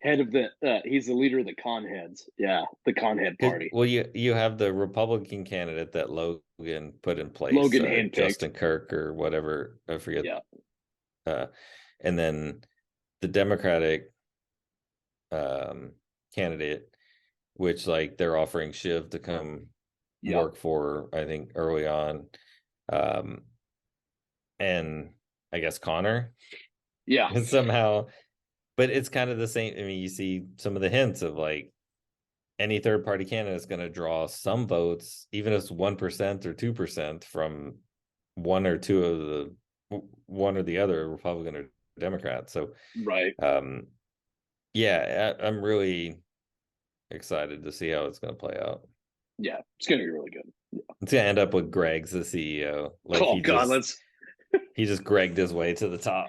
head of the he's the leader of the con heads. Yeah, the con head party. well, you have the Republican candidate that Logan put in place, Logan handpicked. Justin Kirk or whatever, I forget. Yeah, And then the Democratic candidate, which like they're offering Shiv to come Yep. work for, I think early on. Um, and I guess Connor Yeah. somehow, but it's kind of the same. I mean, you see some of the hints of like any third party candidate is going to draw some votes, even if it's 1% or 2% from one or two of one or the other, Republican or Democrat. So, Right. yeah, I'm really excited to see how it's going to play out. Yeah. It's gonna be really good. It's going to end up with Greg's the CEO. Like Oh God, he just Gregged his way to the top.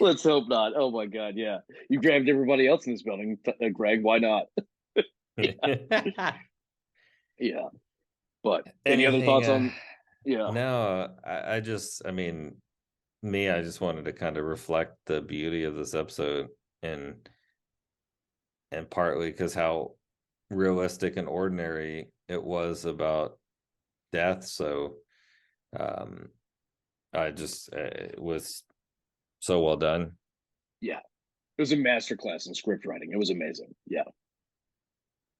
let's hope not. Oh my God, yeah. You grabbed everybody else in this building, Greg. Why not? Yeah. But any other Anything? thoughts on? Yeah. No, I mean, I just wanted to kind of reflect the beauty of this episode, and partly because how realistic and ordinary it was about death. So, um, I just it was so well done. Yeah. It was a masterclass in script writing. It was amazing. Yeah.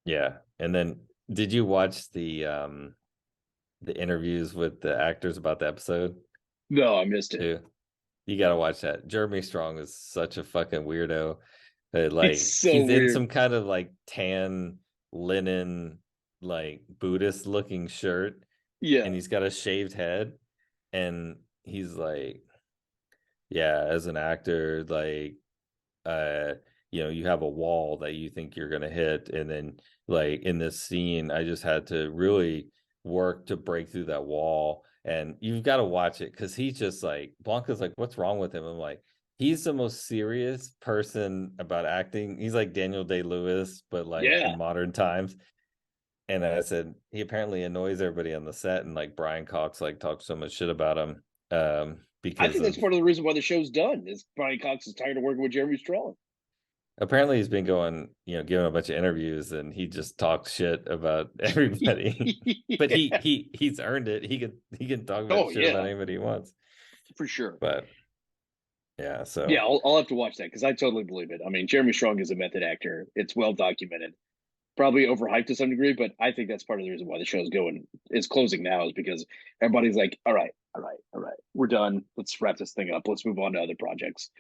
Yeah, and then did you watch the interviews with the actors about the episode No, I missed it. too? You got to watch that. Jeremy Strong is such a fucking weirdo. It's Like so he's in weird. some kind of like tan linen, like Buddhist looking shirt, Yeah. and he's got a shaved head, and he's like, yeah, as an actor, like, uh, you have a wall that you think you're gonna hit, and then like in this scene, I just had to really work to break through that wall. And you've got to watch it because he's just like Blanca's like, what's wrong with him? I'm like, he's the most serious person about acting. He's like Daniel Day-Lewis, but like Yeah. in modern times. And I said he apparently annoys everybody on the set, and like Brian Cox like talks so much shit about him I because think that's of part of the reason why the show's done is Brian Cox is tired of working with Jeremy Strong. apparently he's been going, giving a bunch of interviews, and he just talks shit about everybody. But Yeah. he's earned it. He can talk about Oh shit about yeah, anybody he wants. for sure. But yeah, Yeah, so I'll have to watch that because I totally believe it. I mean, Jeremy Strong is a method actor. It's well documented. Probably overhyped to some degree, but I think that's part of the reason why the show's going is closing now is because everybody's like, all right, all right, all right, we're done. Let's wrap this thing up. Let's move on to other projects.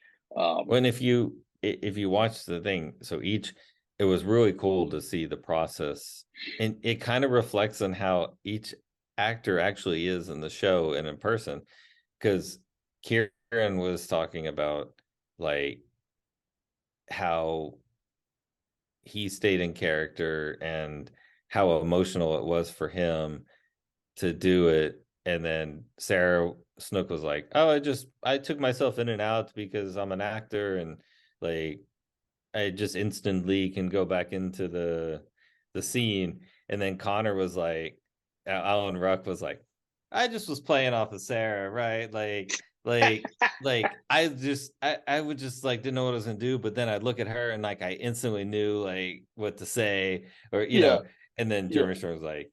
when if you watch the thing, so it was really cool to see the process, and it kind of reflects on how each actor actually is in the show and in person, because Kieran was talking about like how he stayed in character and how emotional it was for him to do it. And then Sarah Snook was like, "Oh, I took myself in and out because I'm an actor, and like I just instantly can go back into the scene." And then Connor was like, Alan Ruck was like, "I just was playing off of Sarah, right? Like I would just like didn't know what I was gonna do, but then I'd look at her and like I instantly knew like what to say, or yeah, and then yeah. Jeremy Strong was like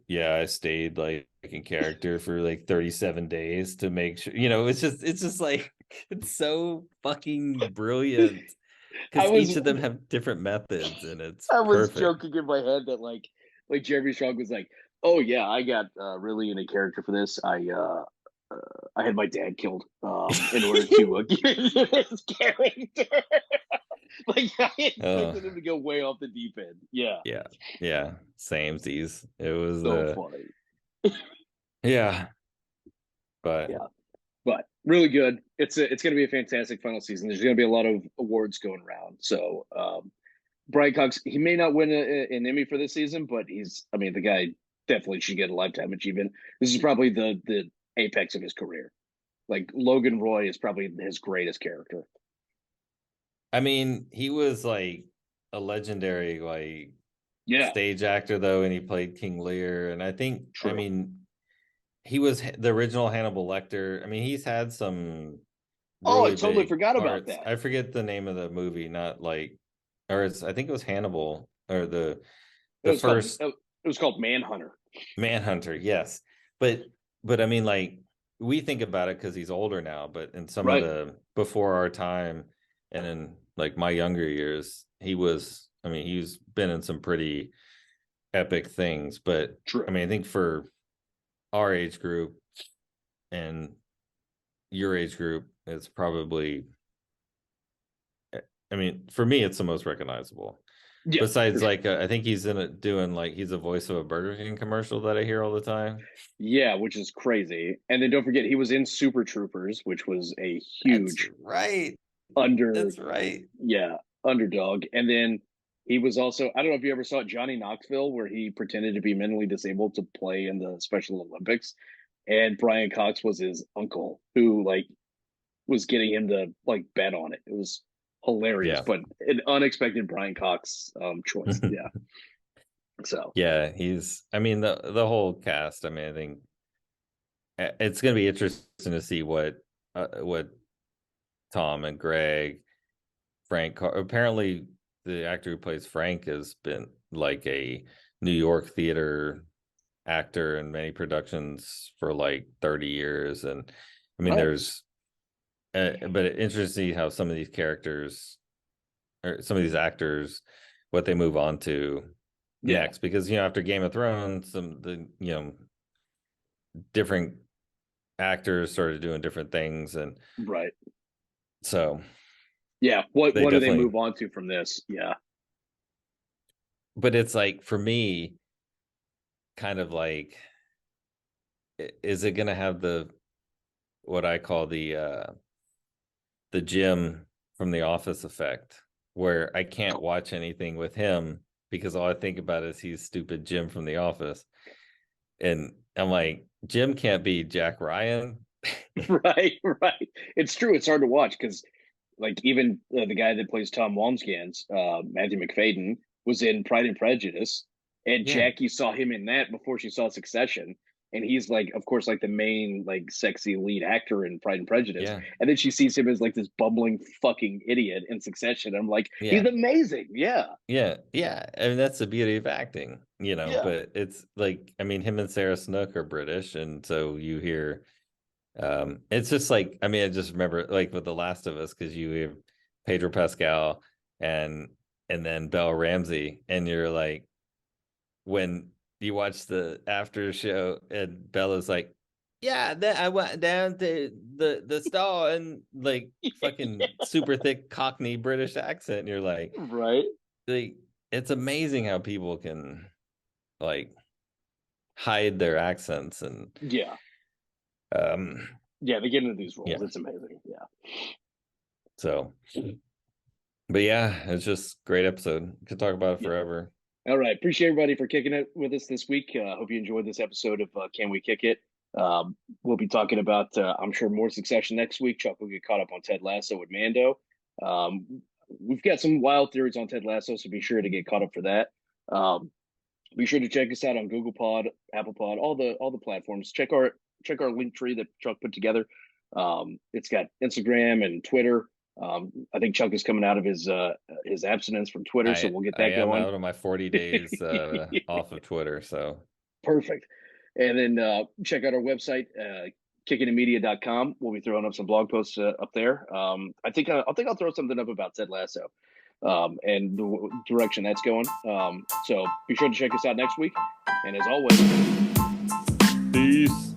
yeah, I stayed like in character for like 37 days to make sure, it's just like it's so fucking brilliant I because was each of them have different methods, and it's I was perfect. joking in my head that like Jeremy Strong was like, oh yeah, I got really in a character for this. I had my dad killed in order to get into this character. Like I uh expected him to go way off the deep end. Yeah, yeah, yeah, samesies. It was so funny. yeah, but Yeah, but really good. It's going to be a fantastic final season. There's going to be a lot of awards going around. So Brian Cox, he may not win an Emmy for this season, but I mean, the guy definitely should get a lifetime achievement. This is probably the apex of his career. Like Logan Roy is probably his greatest character. I mean, he was like a legendary like Yeah, stage actor though, and he played King Lear, and I true. mean, he was the original Hannibal Lecter. I mean, he's had some Oh, I really totally big forgot about parts. that. I forget the name of the movie, not like, or I think it was Hannibal, or It the was called first it was called Manhunter. Manhunter. Yes, but I mean, like we think about it because he's older now, but in some of Right. the before our time, and in like my younger years, he's been in some pretty epic things, but True. I mean, I think for our age group and your age group, it's probably, I mean, for me, it's the most recognizable. Yeah, Besides, sure. like, I think he's he's a voice of a Burger King commercial that I hear all the time. Yeah, which is crazy. And then don't forget, he was in Super Troopers, which was a That's huge right. under, That's right. yeah, underdog. And then he was also, I don't know if you ever saw Johnny Knoxville, where he pretended to be mentally disabled to play in the Special Olympics. And Brian Cox was his uncle who like was getting him to like bet on it. It was hilarious, Yeah. but an unexpected Brian Cox choice. Yeah. So Yeah, I mean, the whole cast, I mean, I think it's going to be interesting to see what Tom and Greg, Frank, apparently the actor who plays Frank has been like a New York theater actor in many productions for like 30 years. And I mean, there's, but it's interesting to see how some of these characters or some of these actors, what they move on to next, because, after Game of Thrones, different actors started doing different things. And right. so yeah, what they do they definitely move on to from this? Yeah. But it's like, for me, kind of like, is it going to have what I call the Jim from The Office effect, where I can't watch anything with him because all I think about is he's stupid Jim from The Office. And I'm like, Jim can't be Jack Ryan. right. It's true. It's hard to watch because like even the guy that plays Tom Walmsgans, Matthew McFadden, was in Pride and Prejudice, and Yeah. Jackie saw him in that before she saw Succession, and he's like, of course, like the main like sexy lead actor in Pride and Prejudice, Yeah. and then she sees him as like this bumbling fucking idiot in Succession. I'm like, he's Yeah. amazing. Yeah. Yeah. I mean, that's the beauty of acting, Yeah. but it's like, I mean, him and Sarah Snook are British, and so you hear, it's just like, I mean, I just remember like with The Last of Us, because you hear Pedro Pascal and then Belle Ramsey, and you're like, when you watch the after show and Bella's like, yeah, then I went down to the store, and like fucking super thick Cockney British accent, and you're like, right. it's amazing how people can like hide their accents. And Yeah. Yeah, they get into these roles. Yeah. It's amazing. Yeah. So, but yeah, it's just great episode. Could talk about it Yeah. forever. All right. Appreciate everybody for kicking it with us this week. Hope you enjoyed this episode of Can We Kick It? We'll be talking about, I'm sure, more Succession next week. Chuck will get caught up on Ted Lasso with Mando. We've got some wild theories on Ted Lasso, so be sure to get caught up for that. Be sure to check us out on Google Pod, Apple Pod, all the platforms. Check our link tree that Chuck put together. It's got Instagram and Twitter. I think Chuck is coming out of his abstinence from Twitter, so we'll get that I am going. out of my 40 days off of Twitter, so perfect. And then check out our website, kickingitmedia.com. We'll be throwing up some blog posts up there. I think I'll throw something up about Ted Lasso and the direction that's going. So be sure to check us out next week. And as always, peace.